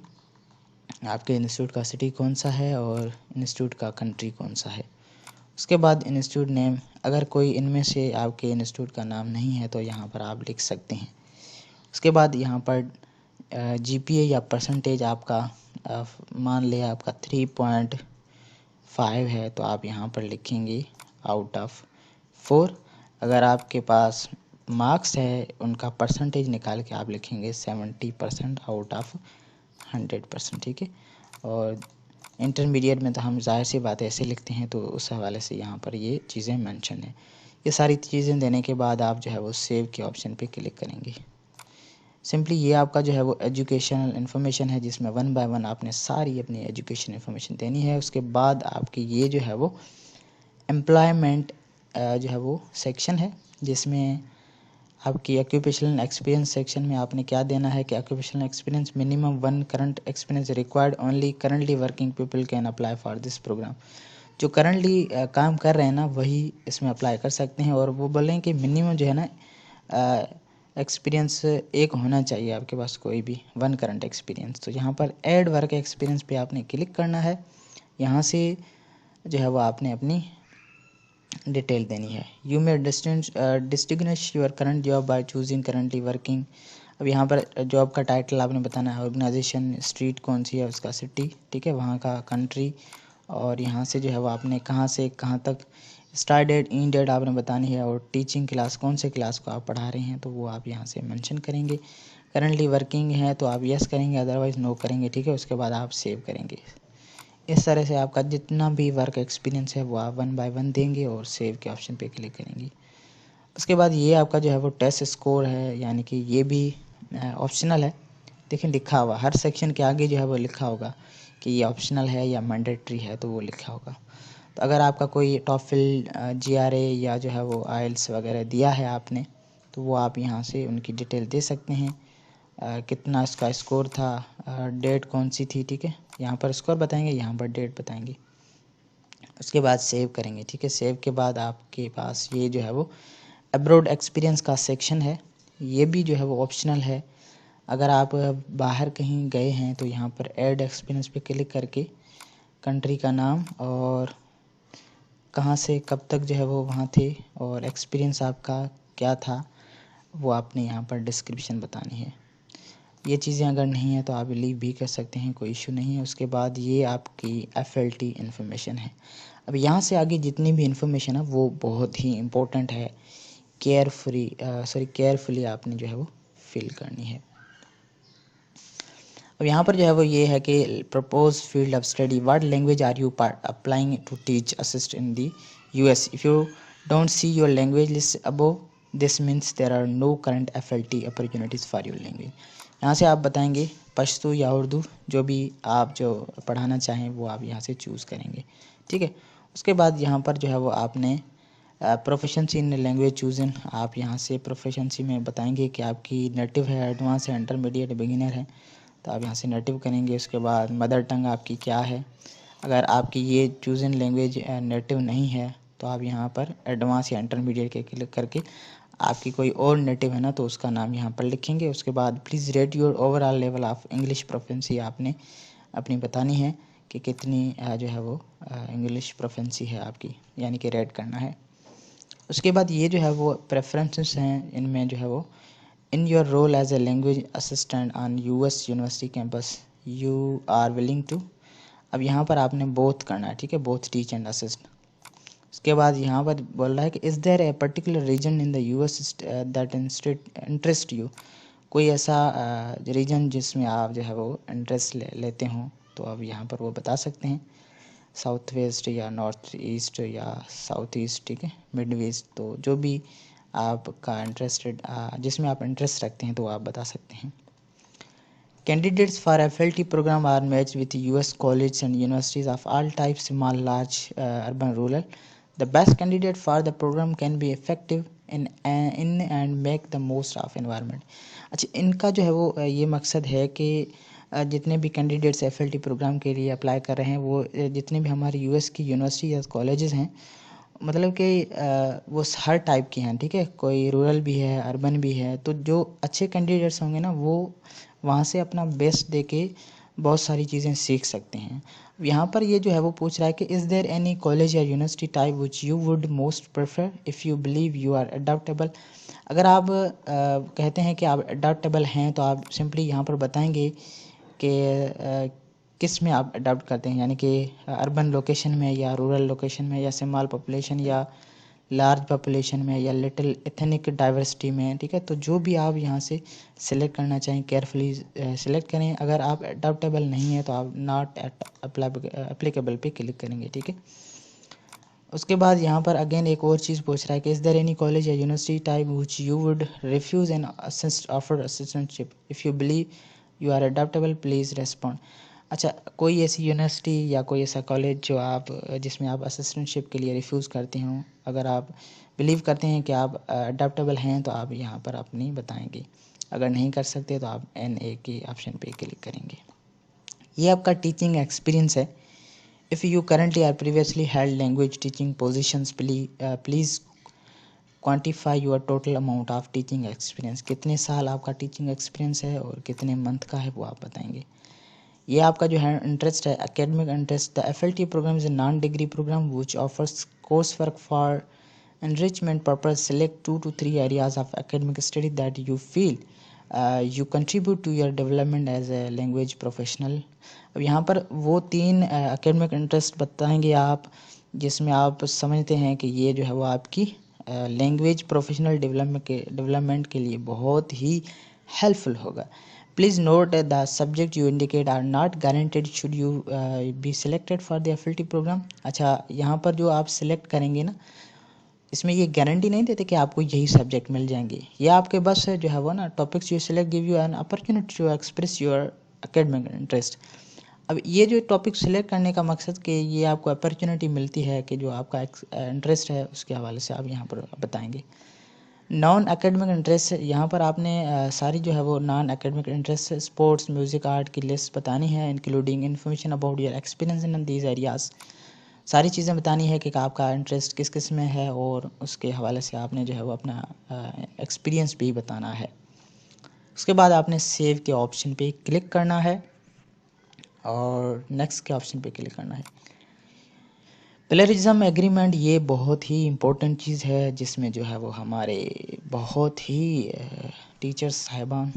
आपके इंस्टीट्यूट का सिटी कौन सा है और इंस्टीट्यूट का कंट्री कौन सा है। उसके बाद इंस्टीट्यूट नेम, अगर कोई इनमें से आपके इंस्टीट्यूट का नाम नहीं है तो यहाँ पर आप लिख सकते हैं। उसके बाद यहाँ पर जीपीए या परसेंटेज आपका मान लिया आपका 3.5 है तो आप यहाँ पर लिखेंगे आउट ऑफ 4। अगर आपके पास मार्क्स है उनका परसेंटेज निकाल के आप लिखेंगे 70% आउट ऑफ 100%, ठीक है। और इंटरमीडिएट में तो हम जाहिर सी बात ऐसे लिखते हैं, तो उस हवाले से यहाँ पर ये चीज़ें मेंशन है। ये सारी चीज़ें देने के बाद आप जो है वो सेव के ऑप्शन पे क्लिक करेंगे। सिंपली ये आपका जो है वो एजुकेशनल इन्फॉर्मेशन है, जिसमें 1 बाय 1 आपने सारी अपनी एजुकेशन इन्फॉर्मेशन देनी है। उसके बाद आपकी ये जो है वो एम्प्लॉयमेंट जो है वो सेक्शन है, जिसमें आपकी ऑक्यूपेशनल एक्सपीरियंस सेक्शन में आपने क्या देना है कि occupational experience minimum 1 current experience required, only currently working people can apply for this program. जो करंटली काम कर रहे हैं ना वही इसमें अप्लाई कर सकते हैं, और वो बोलें कि मिनिमम जो है ना एक्सपीरियंस एक होना चाहिए आपके पास, कोई भी 1 करंट एक्सपीरियंस। तो यहाँ पर ऐड वर्क एक्सपीरियंस पे आपने क्लिक करना है। यहाँ से जो है वो आपने अपनी डिटेल देनी है। You may distinguish your current job by choosing currently working. अब यहाँ पर जॉब का टाइटल आपने बताना है, ऑर्गेनाइजेशन, स्ट्रीट कौन सी है उसका, सिटी, ठीक है, वहाँ का कंट्री, और यहाँ से जो है वो आपने कहाँ से कहाँ तक, स्टार्ट डेट, इन डेट आपने बतानी है, और टीचिंग क्लास कौन से क्लास को आप पढ़ा रहे हैं तो वो आप यहाँ से मेंशन करेंगे। करंटली वर्किंग है तो आप यस करेंगे, अदरवाइज़ नो करेंगे, ठीक है। उसके बाद आप सेव करेंगे। इस तरह से आपका जितना भी वर्क एक्सपीरियंस है वो आप 1 बाय 1 देंगे और सेव के ऑप्शन पे क्लिक करेंगे। उसके बाद ये आपका जो है वो टेस्ट स्कोर है, यानी कि ये भी ऑप्शनल है। देखिए लिखा हुआ हर सेक्शन के आगे जो है वो लिखा होगा कि ये ऑप्शनल है या मैंडेटरी है, तो वो लिखा होगा। तो अगर आपका कोई टॉफिल, जीआरए या जो है वो आइल्स वगैरह दिया है आपने, तो वो आप यहाँ से उनकी डिटेल दे सकते हैं। कितना इसका स्कोर था, डेट कौन सी थी, ठीक है, यहाँ पर स्कोर बताएंगे, यहाँ पर डेट बताएंगे। उसके बाद सेव करेंगे, ठीक है। सेव के बाद आपके पास ये जो है वो अब्रॉड एक्सपीरियंस का सेक्शन है, ये भी जो है वो ऑप्शनल है। अगर आप बाहर कहीं गए हैं तो यहाँ पर ऐड एक्सपीरियंस पे क्लिक करके कंट्री का नाम और कहाँ से कब तक जो है वो वहाँ थे और एक्सपीरियंस आपका क्या था, वो आपने यहाँ पर डिस्क्रिप्शन बतानी है। ये चीज़ें अगर नहीं है तो आप लीव भी कर सकते हैं, कोई इशू नहीं है। उसके बाद ये आपकी FLT इन्फॉर्मेशन है। अब यहाँ से आगे जितनी भी इन्फॉर्मेशन है वो बहुत ही इम्पोर्टेंट है, केयरफुली आपने जो है वो फिल करनी है। अब यहाँ पर जो है वो ये है कि propose field of study, what language are you applying to teach assist in the US। If you don't see your language list above, this means there are no current FLT opportunities for your language. यहाँ से आप बताएंगे पश्तो या उर्दू, जो भी आप जो पढ़ाना चाहें वो आप यहाँ से चूज़ करेंगे, ठीक है। उसके बाद यहाँ पर जो है वो आपने प्रोफेशंसी इन लैंग्वेज चूज़न, आप यहाँ से प्रोफेशंसी में बताएंगे कि आपकी नेटिव है, एडवांस है, इंटरमीडिएट, बिगिनर है, तो आप यहाँ से नेटिव करेंगे। उसके बाद मदर टंग आपकी क्या है, अगर आपकी ये चूज़न लैंग्वेज नेटिव नहीं है तो आप यहाँ पर एडवांस या इंटरमीडिएट के क्लिक करके आपकी कोई और नेटिव है ना तो उसका नाम यहाँ पर लिखेंगे। उसके बाद please rate your overall level of English proficiency आपने अपनी बतानी है कि कितनी जो है वो इंग्लिश प्रोफेंसी है आपकी, यानी कि रेट करना है। उसके बाद ये जो है वो प्रेफरेंसेस हैं, इनमें जो है वो in your role as a language assistant on US university campus you are willing to. अब यहाँ पर आपने बोथ करना है, ठीक है, बोथ टीच एंड असिस्ट। उसके बाद यहाँ पर बोल रहा है कि is there a particular reason in the US that interest you. कोई ऐसा रीजन जिसमें आप जो है वो इंटरेस्ट लेते हों तो आप यहाँ पर वो बता सकते हैं, साउथ वेस्ट या नॉर्थ ईस्ट या साउथ ईस्ट, ठीक है, मिड वेस्ट, तो जो भी आपका इंटरेस्टेड जिसमें आप इंटरेस्ट रखते हैं तो आप बता सकते हैं। Candidates for FLT program are matched with US colleges and universities of all types, small, large, urban, rural. The best candidate for the program can be effective in and make the most of environment. अच्छा, इनका जो है वो ये मकसद है कि जितने भी कैंडिडेट्स FLT प्रोग्राम के लिए अप्लाई कर रहे हैं वो जितने भी हमारे US की यूनिवर्सिटी या कॉलेजेस हैं मतलब कि वो हर टाइप के हैं, ठीक है, कोई रूरल भी है, अर्बन भी है। तो जो अच्छे कैंडिडेट्स होंगे ना, वो वहाँ से अपना बेस्ट दे के बहुत सारी चीज़ें सीख सकते हैं। यहाँ पर ये जो है वो पूछ रहा है कि इज़ देयर एनी कॉलेज या university type which you would most prefer if you believe you are adaptable. अगर आप कहते हैं कि आप अडॉप्टेबल हैं, तो आप सिंपली यहाँ पर बताएंगे कि किस में आप अडॉप्ट करते हैं, यानी कि अर्बन लोकेशन में या रूरल लोकेशन में या स्मॉल पॉपुलेशन या लार्ज पॉपुलेशन में या लिटिल एथनिक डाइवर्सिटी में, ठीक है। तो जो भी आप यहाँ से सिलेक्ट करना चाहें केयरफुली सिलेक्ट करें। अगर आप अडॉप्टेबल नहीं है तो आप नॉट एप्लीकेबल पे क्लिक करेंगे, ठीक है। उसके बाद यहाँ पर अगेन एक और चीज़ पूछ रहा है कि इज़ देयर एनी कॉलेज या university type which you would refuse an offer assistantship if you believe you are adaptable please respond. अच्छा, कोई ऐसी यूनिवर्सिटी या कोई ऐसा कॉलेज जो आप जिसमें आप असिस्टेंटशिप के लिए रिफ्यूज़ करते हो, अगर आप बिलीव करते हैं कि आप अडॉप्टेबल हैं तो आप यहाँ पर अपनी बताएंगे। अगर नहीं कर सकते तो आप NA के ऑप्शन पे क्लिक करेंगे। ये आपका टीचिंग एक्सपीरियंस है। If you currently or previously held language teaching positions, please quantify your total amount of teaching experience. कितने साल आपका टीचिंग एक्सपीरियंस है और कितने मंथ का है वो आप बताएंगे। ये आपका जो है इंटरेस्ट है, academic interest. The FLT program is a non degree program which offers course work for enrichment purpose. Select 2 to 3 areas of academic study that you feel you contribute to your development as a language professional. अब यहाँ पर वो 3 academic interest बताएंगे आप, जिसमें आप समझते हैं कि ये जो है वो आपकी लैंग्वेज प्रोफेशनल डेवलपमेंट के लिए बहुत ही हेल्पफुल होगा। Please note the subject you indicate are not guaranteed should you be selected for the FLT program. अच्छा, यहाँ पर जो आप सिलेक्ट करेंगे ना, इसमें ये गारंटी नहीं देते कि आपको यही सब्जेक्ट मिल जाएंगे। ये आपके बस जो है वो ना, topics you select give you an opportunity to express your academic interest. अब ये जो टॉपिक सिलेक्ट करने का मकसद कि ये आपको अपॉर्चुनिटी मिलती है कि जो आपका इंटरेस्ट है उसके हवाले से आप यहाँ पर बताएंगे। नॉन एकेडमिक इंटरेस्ट, यहाँ पर आपने सारी जो है वो non academic interest, sports, music, art की लिस्ट बतानी है, including information about your experience in these areas. सारी चीज़ें बतानी है कि आपका इंटरेस्ट किस किस में है और उसके हवाले से आपने जो है वो अपना एक्सपीरियंस भी बताना है। उसके बाद आपने सेव के ऑप्शन पे क्लिक करना है और नेक्स्ट के ऑप्शन पे क्लिक करना है। प्लेजरिज्म एग्रीमेंट, ये बहुत ही इम्पोर्टेंट चीज़ है, जिसमें जो है वो हमारे बहुत ही टीचर्स साहिबान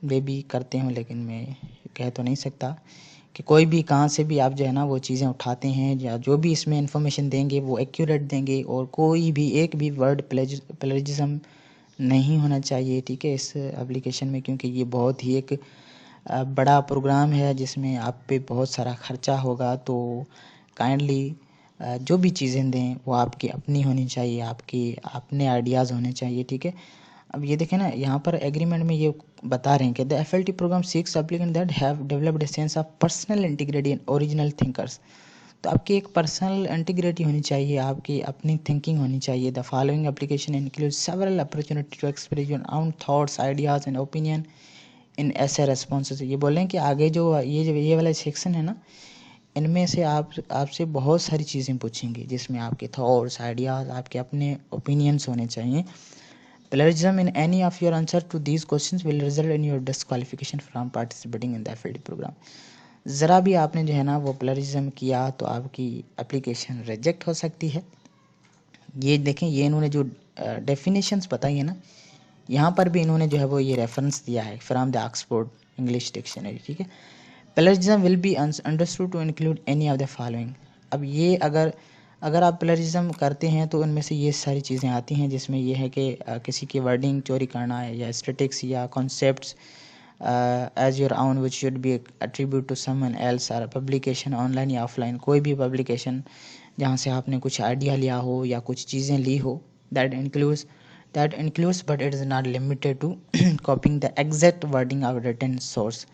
वे भी करते हैं, लेकिन मैं कह तो नहीं सकता कि कोई भी कहाँ से भी आप जो है ना वो चीज़ें उठाते हैं या जो भी इसमें इंफॉर्मेशन देंगे वो एक्यूरेट देंगे, और कोई भी एक भी वर्ड प्लेजरिज्म नहीं होना चाहिए, ठीक है, इस एप्लीकेशन में, क्योंकि ये बहुत ही एक बड़ा प्रोग्राम है जिसमें आप पे बहुत सारा खर्चा होगा। तो काइंडली जो भी चीज़ें दें वो आपकी अपनी होनी चाहिए, आपकी अपने आइडियाज़ होने चाहिए, ठीक है। अब ये देखें ना, यहाँ पर एग्रीमेंट में ये बता रहे हैं कि the FLT program seeks applicant that have developed a sense of personal integrity and original thinkers. तो आपकी एक पर्सनल इंटीग्रिटी होनी चाहिए, आपकी अपनी थिंकिंग होनी चाहिए। The following application include several opportunity to express your own thoughts, ideas and opinion in essay responses. ये बोलें कि आगे जो ये वाला सेक्शन है ना, इनमें से आपसे बहुत सारी चीज़ें पूछेंगी, जिसमें आपके थॉट्स, आइडियाज़, आपके अपने ओपिनियंस होने चाहिए। Plagiarism in any of your answer to these questions will result in your disqualification from participating in the FLT program. ज़रा भी आपने जो है ना वो प्लेजरिज्म किया तो आपकी एप्लीकेशन रिजेक्ट हो सकती है। ये देखें, ये इन्होंने जो डेफिनेशंस बताई है ना, यहाँ पर भी इन्होंने जो है वो ये रेफरेंस दिया है from the Oxford English dictionary, ठीक है। Plagiarism will be understood to include any of the following. अब ये अगर आप प्लेजरिज्म करते हैं तो उनमें से ये सारी चीज़ें आती हैं, जिसमें ये है कि किसी की वर्डिंग चोरी करना है, या स्टैटिक्स या concepts as your own which should be attribute to someone else, और पब्लिकेशन ऑनलाइन या ऑफलाइन, कोई भी पब्लिकेशन जहाँ से आपने कुछ आइडिया लिया हो या कुछ चीज़ें ली हो, that includes but it is not limited to copying the exact wording of written source.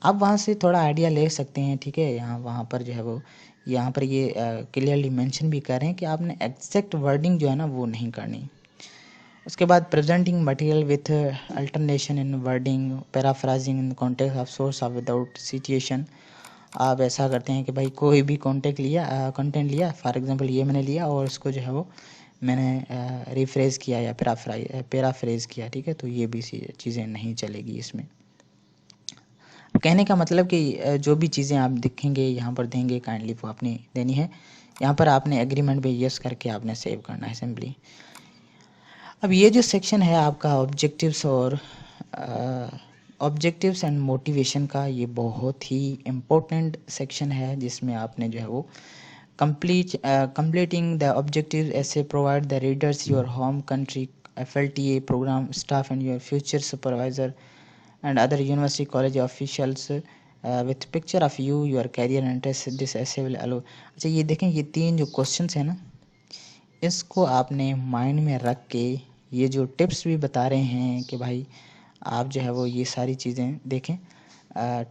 आप वहाँ से थोड़ा आइडिया ले सकते हैं, ठीक है। वहाँ पर जो है वो यहाँ पर ये क्लियरली मेंशन भी कर रहे हैं कि आपने एग्जैक्ट वर्डिंग जो है ना वो नहीं करनी। उसके बाद presenting material with alternation in wording, paraphrasing in context of source of without situation, आप ऐसा करते हैं कि भाई कोई भी कंटेंट लिया, फॉर एग्जांपल ये मैंने लिया और उसको जो है वो मैंने रिफ्रेश किया या पैराफ्रेज किया, ठीक है, तो ये भी चीज़ें नहीं चलेगी इसमें। कहने का मतलब कि जो भी चीज़ें आप दिखेंगे यहाँ पर देंगे काइंडली वो आपने देनी है। यहाँ पर आपने एग्रीमेंट पे यस करके आपने सेव करना है सिंपली। अब ये जो सेक्शन है आपका ऑब्जेक्टिव्स एंड मोटिवेशन का, ये बहुत ही इम्पोर्टेंट सेक्शन है जिसमें आपने जो है वो completing the objective essay provide the readers your home country, FLTA program staff and your future supervisor and other university college officials with picture of you, your career and interest. This essay will allow। अच्छा ये देखें, ये 3 जो questions हैं ना, इसको आपने mind में रख के ये जो टिप्स भी बता रहे हैं कि भाई आप जो है वो ये सारी चीज़ें देखें,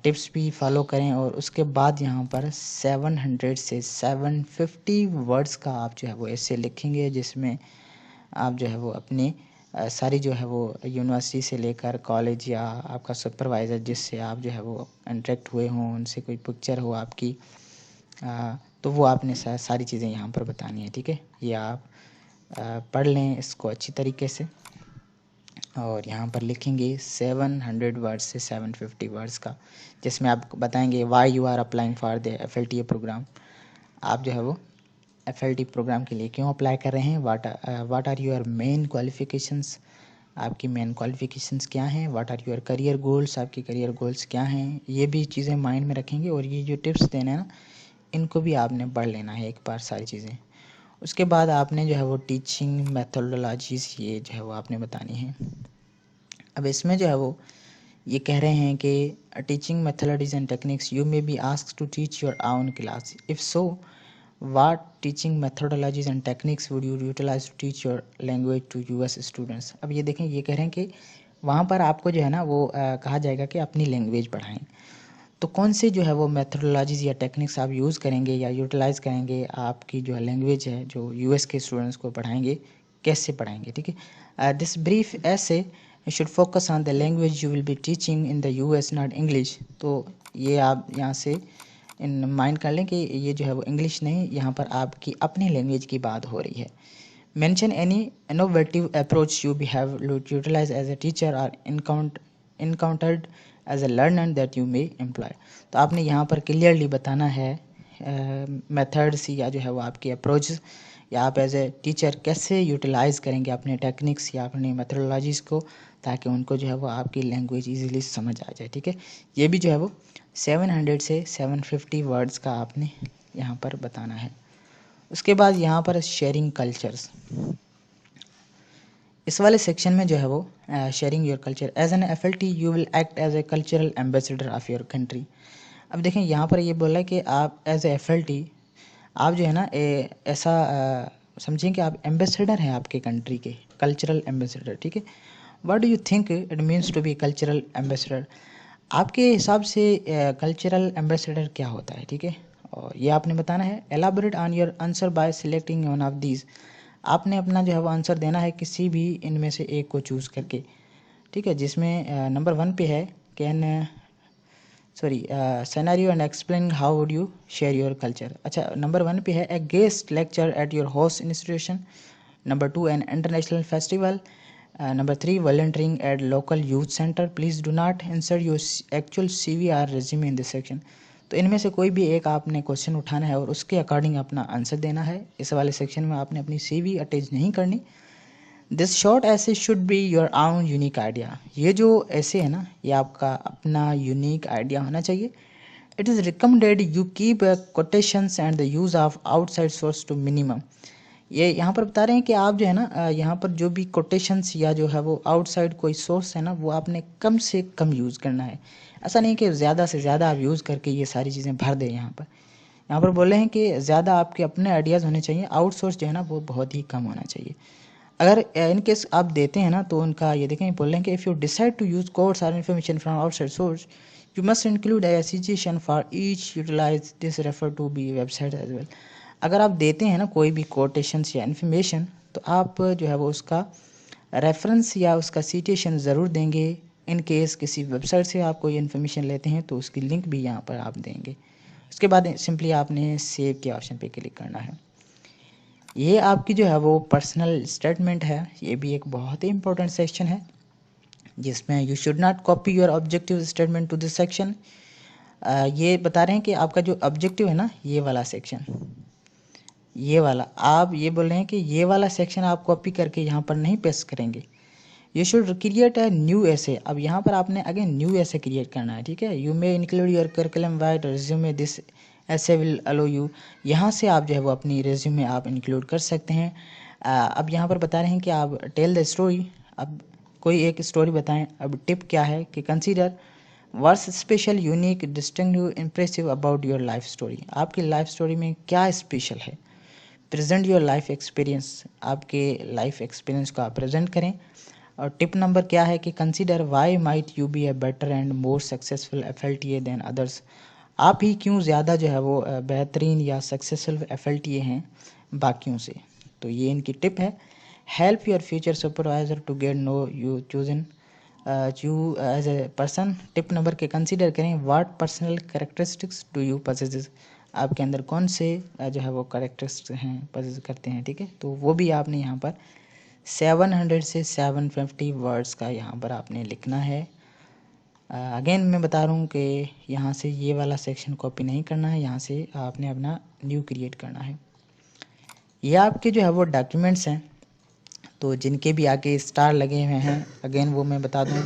टिप्स भी फॉलो करें और उसके बाद यहाँ पर 700 से 750 वर्ड्स का आप जो है वो ऐसे लिखेंगे जिसमें आप जो है वो अपनी सारी जो है वो यूनिवर्सिटी से लेकर कॉलेज या आपका सुपरवाइज़र जिससे आप जो है वो इंटरेक्ट हुए हों, उनसे कोई पिक्चर हो आपकी, तो वो आपने सारी चीज़ें यहाँ पर बतानी है, ठीक है। ये आप पढ़ लें इसको अच्छी तरीके से और यहाँ पर लिखेंगे 700 वर्ड्स से 750 वर्ड्स का, जिसमें आप बताएंगे why you are applying for the FLTA program. आप जो है वो FLT प्रोग्राम के लिए क्यों अप्लाई कर रहे हैं, what are your main qualifications, आपकी मेन क्वालिफ़िकेशंस क्या हैं, what are your career goals, आपके करियर गोल्स क्या हैं, ये भी चीज़ें माइंड में रखेंगे। और ये जो टिप्स देने हैं ना, इनको भी आपने पढ़ लेना है एक बार सारी चीज़ें। उसके बाद आपने जो है वो टीचिंग मेथोडोलॉजीज़ ये जो है वो आपने बतानी है। अब इसमें जो है वो ये कह रहे हैं कि teaching methodologies and techniques you may be asked to teach your own class, if so what teaching methodologies and techniques would you utilize to teach your language to US students. अब ये देखें, ये कह रहे हैं कि वहाँ पर आपको जो है ना वो कहा जाएगा कि अपनी लैंग्वेज पढ़ाएं, तो कौन से जो है वो मेथोडोलॉजीज या टेक्निक्स आप यूज़ करेंगे या यूटिलाइज़ करेंगे, आपकी जो लैंग्वेज है जो US के स्टूडेंट्स को पढ़ाएंगे, कैसे पढ़ाएंगे, ठीक है। दिस ब्रीफ ऐसे should focus on the language you will be teaching in the US not English. तो ये आप यहाँ से इन माइंड कर लें कि ये जो है वो इंग्लिश नहीं, यहाँ पर आपकी अपनी लैंग्वेज की बात हो रही है। Mention any innovative approach you be have utilise as a teacher और encountered as a learner that you may employ. तो आपने यहाँ पर क्लियरली बताना है मेथड्स या जो है वो आपकी अप्रोच या आप एज ए टीचर कैसे यूटिलाइज़ करेंगे अपने टेक्निक्स या अपने मेथोडोलॉजीज़ को, ताकि उनको जो है वो आपकी लैंग्वेज इजीली समझ आ जाए, ठीक है। ये भी जो है वो 700 से 750 वर्ड्स का आपने यहाँ पर बताना है। उसके बाद यहाँ पर शेयरिंग कल्चर्स, इस वाले सेक्शन में जो है वो sharing your culture as an FLT you will act as a cultural ambassador of your country. अब देखें यहाँ पर ये बोला है कि आप एज ए FLT आप जो है ना ऐसा समझें कि आप एम्बेसडर हैं आपके कंट्री के, कल्चरल एम्बेसडर, ठीक है। What do you think it means to be cultural ambassador, आपके हिसाब से कल्चरल एम्बेसडर क्या होता है, ठीक है। और ये आपने बताना है। Elaborate on your answer by selecting one of these, आपने अपना जो है वो आंसर देना है किसी भी इनमें से एक को चूज़ करके, ठीक है। जिसमें नंबर 1 पे है scenario and explain how would you share your culture. अच्छा, नंबर 1 पे है a guest lecture at your host institution, number 2 an international festival, number 3 volunteering at local youth centre, please do not insert your actual CV और resume in this section. तो इनमें से कोई भी एक आपने क्वेश्चन उठाना है और उसके अकॉर्डिंग अपना आंसर देना है। इस वाले सेक्शन में आपने अपनी CV अटैच नहीं करनी। दिस शॉर्ट ऐसे शुड बी योर आउन यूनिक आइडिया, ये जो ऐसे है ना, ये आपका अपना यूनिक आइडिया होना चाहिए। It is recommended you keep quotations and the use of outside source to minimum. ये यहाँ पर बता रहे हैं कि आप जो है ना यहाँ पर जो भी कोटेशंस या जो है वो आउटसाइड कोई सोर्स है ना, वो आपने कम से कम यूज़ करना है। ऐसा नहीं कि ज़्यादा से ज़्यादा आप यूज़ करके ये सारी चीज़ें भर दें। यहाँ पर बोल रहे हैं कि ज़्यादा आपके अपने आइडियाज़ होने चाहिए, आउटसोर्स जो है ना वो बहुत ही कम होना चाहिए। अगर इन केस आप देते हैं ना, तो उनका ये देखें, बोल रहे हैं कि if you decide to use codes और information from outside source you must include a situation for each utilise this refer to be website as well. अगर आप देते हैं ना कोई भी कोटेशंस या इन्फॉर्मेशन, तो आप जो है वो उसका रेफरेंस या उसका सिचुएशन ज़रूर देंगे। इन केस किसी वेबसाइट से आप कोई इन्फॉर्मेशन लेते हैं तो उसकी लिंक भी यहाँ पर आप देंगे। उसके बाद सिंपली आपने सेव के ऑप्शन पे क्लिक करना है। ये आपकी जो है वो पर्सनल स्टेटमेंट है, ये भी एक बहुत ही इंपॉर्टेंट सेक्शन है जिसमें you should not copy your objective statement to this section. ये बता रहे हैं कि आपका जो ऑब्जेक्टिव है ना, ये वाला सेक्शन, ये वाला आप ये बोल रहे हैं कि ये वाला सेक्शन आप कॉपी करके यहाँ पर नहीं पेस्ट करेंगे। You should create a new ऐसे। अब यहाँ पर आपने अगेन न्यू ऐसे क्रिएट करना है, ठीक है। You may include your curriculum white resume this ऐसे विल अलो यू। यहाँ से आप जो है वो अपनी रिज्यूमे आप इंक्लूड कर सकते हैं। अब यहाँ पर बता रहे हैं कि आप टेल द स्टोरी, अब कोई एक स्टोरी बताएं। अब टिप क्या है कि consider what's special, unique, distinctive, impressive about your life story. आपकी लाइफ स्टोरी में क्या स्पेशल है। प्रेजेंट योर लाइफ एक्सपीरियंस, आपके लाइफ एक्सपीरियंस को आप प्रेजेंट करें। और टिप नंबर क्या है कि consider why might you be a better and more successful FLTA than others. आप ही क्यों ज़्यादा जो है वो बेहतरीन या सक्सेसफुल एफएलटीए हैं बाकियों से। तो ये इनकी टिप है। Help your future supervisor to get know you chosen you as a person. Tip number के कंसीडर करें what personal characteristics do you possess. आपके अंदर कौन से जो है वो कैरेक्टरिस्टिक्स हैं, पजेस करते हैं, ठीक है। तो वो भी आपने यहाँ पर 700 से 750 वर्ड्स का यहाँ पर आपने लिखना है। अगेन मैं बता रहा हूँ कि यहाँ से ये वाला सेक्शन कॉपी नहीं करना है, यहाँ से आपने अपना न्यू क्रिएट करना है। ये आपके जो है वो डॉक्यूमेंट्स हैं, तो जिनके भी आगे स्टार लगे हुए हैं अगेन वो मैं बता दूँ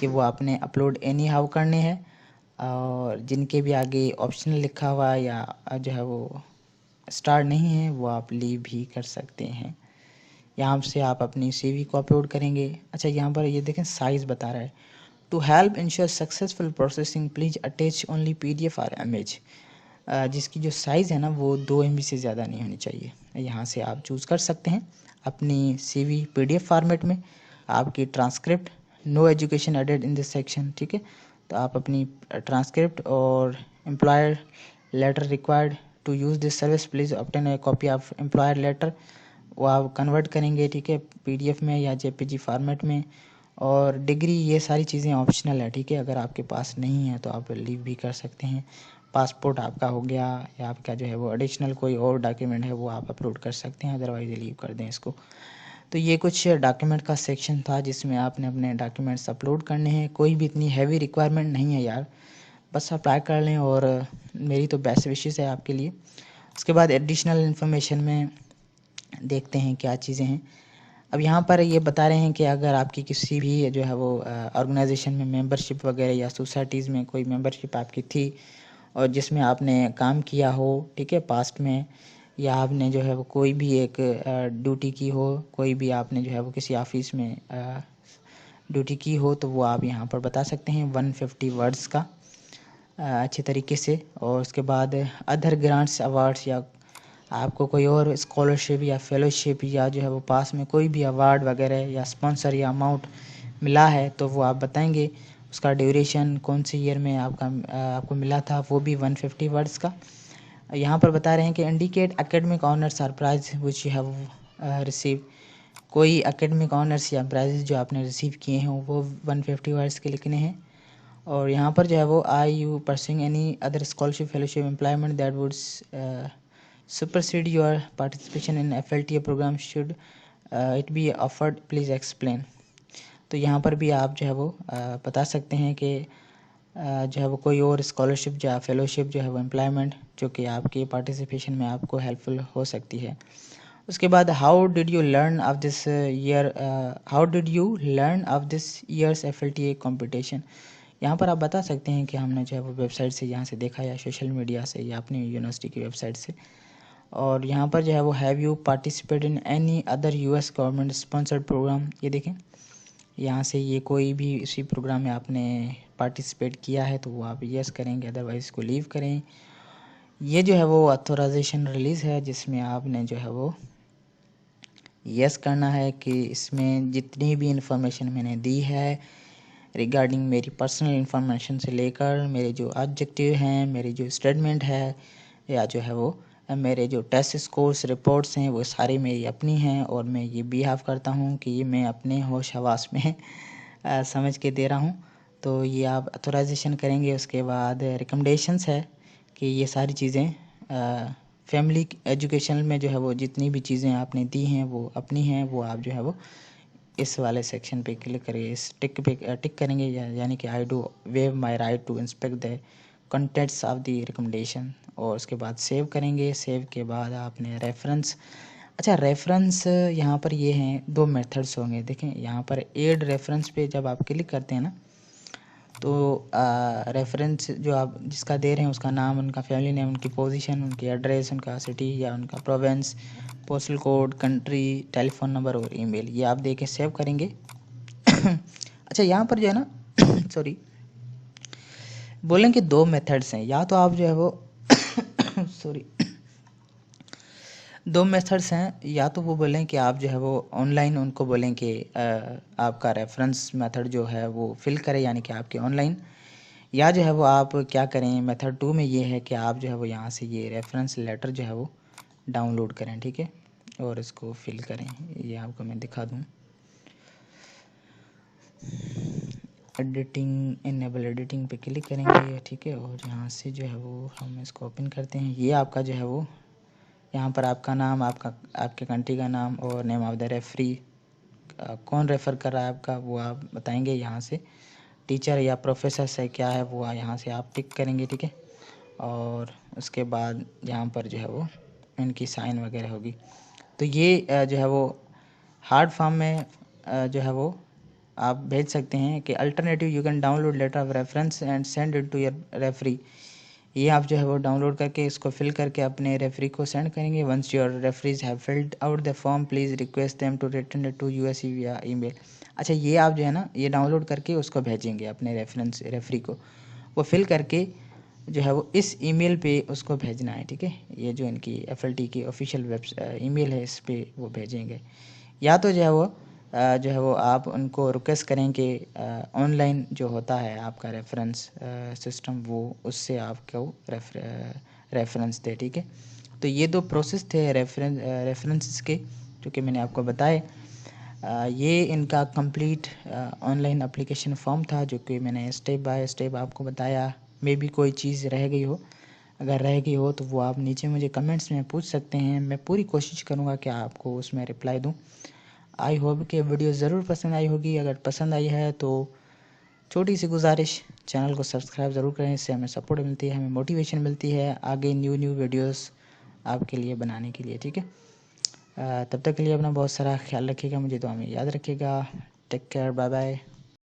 कि वो आपने अपलोड एनी हाउ करने हैं। और जिनके भी आगे ऑप्शनल लिखा हुआ या जो है वो स्टार नहीं है वो आप लीव भी कर सकते हैं। यहाँ से आप अपनी सीवी को अपलोड करेंगे। अच्छा, यहाँ पर ये देखें साइज़ बता रहा है, to help ensure successful processing please attach only PDF और इमेज। जिसकी जो साइज़ है ना वो 2 MB से ज़्यादा नहीं होनी चाहिए। यहाँ से आप चूज़ कर सकते हैं अपनी सीवी पीडीएफ फॉर्मेट में। आपकी transcript, no education added in this section, ठीक है। तो आप अपनी ट्रांसक्रिप्ट और employer letter required to use this service please obtain a copy of employer letter, वो आप कन्वर्ट करेंगे, ठीक है, पीडीएफ में या जेपीजी फॉर्मेट में। और डिग्री, ये सारी चीज़ें ऑप्शनल है, ठीक है। अगर आपके पास नहीं है तो आप लीव भी कर सकते हैं। पासपोर्ट आपका हो गया या आपका जो है वो एडिशनल कोई और डॉक्यूमेंट है वो आप अपलोड कर सकते हैं, अदरवाइज लीव कर दें इसको। तो ये कुछ डॉक्यूमेंट का सेक्शन था जिसमें आपने अपने डॉक्यूमेंट्स अपलोड करने हैं। कोई भी इतनी हैवी रिक्वायरमेंट नहीं है यार, बस अप्लाई कर लें और मेरी तो बेस्ट विशेस है आपके लिए। उसके बाद एडिशनल इन्फॉर्मेशन में देखते हैं क्या चीज़ें हैं। अब यहाँ पर ये बता रहे हैं कि अगर आपकी किसी भी जो है वो ऑर्गेनाइजेशन में मेंबरशिप वगैरह या सोसाइटीज़ में कोई मेंबरशिप आपकी थी और जिसमें आपने काम किया हो, ठीक है, पास्ट में, या आपने जो है वो कोई भी एक ड्यूटी की हो, कोई भी आपने जो है वो किसी ऑफिस में ड्यूटी की हो, तो वो आप यहाँ पर बता सकते हैं 150 वर्ड्स का अच्छे तरीके से। और उसके बाद अदर ग्रांट्स अवार्ड्स, या आपको कोई और स्कॉलरशिप या फेलोशिप या जो है वो पास में कोई भी अवार्ड वगैरह या स्पॉन्सर या अमाउंट मिला है तो वो आप बताएंगे। उसका ड्यूरेशन कौन सी ईयर में आपको मिला था, वो भी 150 वर्ड्स का। यहाँ पर बता रहे हैं कि इंडिकेट एकेडमिक ऑनर्स और prize which you have receive. कोई एकेडमिक ऑनर्स या प्राइजेज जो आपने रिसीव किए हैं वो 150 वर्ड्स के लिखने हैं। और यहाँ पर जो है वो I you pursuing any other scholarship fellowship employment that would supersede your participation in FLTA program should it be offered please explain। तो यहाँ पर भी आप जो है वो बता सकते हैं कि जो है वो कोई और स्कॉलरशिप या फेलोशिप जो है वो एम्प्लॉयमेंट जो कि आपके पार्टिसिपेशन में आपको हेल्पफुल हो सकती है। उसके बाद how did you learn of this years FLTA competition. यहाँ पर आप बता सकते हैं कि हमने जो है वो वेबसाइट से यहाँ से देखा या सोशल मीडिया से या अपनी यूनिवर्सिटी की वेबसाइट से। और यहाँ पर जो है वो have you participate in any other US government sponsored programme. ये देखें यहाँ से, ये कोई भी इसी प्रोग्राम में आपने पार्टिसिपेट किया है तो वो आप यस करेंगे, अदरवाइज इसको लीव करें। ये जो है वो ऑथोराइजेशन रिलीज़ है जिसमें आपने जो है वो यस करना है कि इसमें जितनी भी इंफॉर्मेशन मैंने दी है रिगार्डिंग मेरी पर्सनल इंफॉर्मेशन से लेकर मेरे जो ऑब्जेक्टिव हैं, मेरी जो स्टेटमेंट है, या जो है वो मेरे जो टेस्ट स्कोर्स रिपोर्ट्स हैं, वो सारी मेरी अपनी हैं। और मैं ये बिहाव करता हूँ कि ये मैं अपने होश हवास में समझ के दे रहा हूँ। तो ये आप ऑथोराइजेशन करेंगे। उसके बाद रिकमेंडेशंस है कि ये सारी चीज़ें फैमिली एजुकेशन में जो है वो जितनी भी चीज़ें आपने दी हैं वो अपनी हैं, वो आप जो है वो इस वाले सेक्शन पे क्लिक करिए, इस टिक पे टिक करेंगे, यानी कि I do waive my right to inspect the contents of the recommendation, और उसके बाद सेव करेंगे। सेव के बाद आपने रेफरेंस, अच्छा रेफरेंस यहाँ पर ये हैं 2 मेथड्स होंगे। देखें यहाँ पर ऐड रेफरेंस पे जब आप क्लिक करते हैं ना, तो रेफरेंस जो आप जिसका दे रहे हैं उसका नाम, उनका फैमिली नेम, उनकी पोजीशन, उनकी एड्रेस, उनका सिटी या उनका province, postal code, country, telephone number और ईमेल, ये आप दे के सेव करेंगे। अच्छा यहाँ पर जो है ना सॉरी बोलेंगे 2 मेथड्स हैं, या तो आप जो है वो सॉरी 2 मेथड्स हैं, या तो वो बोलें कि आप जो है वो ऑनलाइन उनको बोलें कि आपका रेफरेंस मेथड जो है वो फिल करें, यानी कि आपके ऑनलाइन, या जो है वो आप क्या करें, मेथड 2 में ये है कि आप जो है वो यहाँ से ये रेफरेंस लेटर जो है वो डाउनलोड करें, ठीक है, और इसको फिल करें। ये आपको मैं दिखा दूँ, एडिटिंग, इनेबल एडिटिंग पे क्लिक करेंगे, ठीक है, और यहाँ से जो है वो हम इसको ओपन करते हैं। ये आपका जो है वो यहाँ पर आपका नाम, आपके कंट्री का नाम और नेम ऑफ द रेफरी, कौन रेफ़र कर रहा है आपका वो आप बताएंगे। यहाँ से टीचर या प्रोफेसर से क्या है वो यहाँ से आप टिक करेंगे, ठीक है, और उसके बाद यहाँ पर जो है वो इनकी साइन वगैरह होगी। तो ये जो है वो हार्ड फॉर्म में जो है वो आप भेज सकते हैं कि alternative you can download letter of reference and send it to your referee. ये आप जो है वो डाउनलोड करके इसको फिल करके अपने रेफरी को सेंड करेंगे। Once your referees have filled out the form please request them to return it to USE या ईमेल। अच्छा ये आप जो है ना ये डाउनलोड करके उसको भेजेंगे अपने रेफरी को, वो फिल करके जो है वो इस ईमेल पे उसको भेजना है, ठीक है, ये जो इनकी FLT की ऑफिशियल ईमेल है इस पे वो भेजेंगे। या तो जो है वो आप उनको रिक्वेस्ट करें कि ऑनलाइन जो होता है आपका रेफरेंस सिस्टम वो उससे आपको रेफरेंस दे, ठीक है। तो ये 2 प्रोसेस थे रेफरेंसेस के जो कि मैंने आपको बताए। ये इनका कंप्लीट ऑनलाइन एप्लीकेशन फॉर्म था जो कि मैंने स्टेप बाय स्टेप आपको बताया। मे बी कोई चीज़ रह गई हो, अगर रह गई हो तो वो आप नीचे मुझे कमेंट्स में पूछ सकते हैं, मैं पूरी कोशिश करूँगा कि आपको उसमें रिप्लाई दूँ। आई होप कि वीडियो ज़रूर पसंद आई होगी। अगर पसंद आई है तो छोटी सी गुजारिश, चैनल को सब्सक्राइब ज़रूर करें, इससे हमें सपोर्ट मिलती है, हमें मोटिवेशन मिलती है आगे न्यू वीडियोस आपके लिए बनाने के लिए, ठीक है। तब तक के लिए अपना बहुत सारा ख्याल रखिएगा, मुझे दुआ में याद रखिएगा। Take care, bye bye.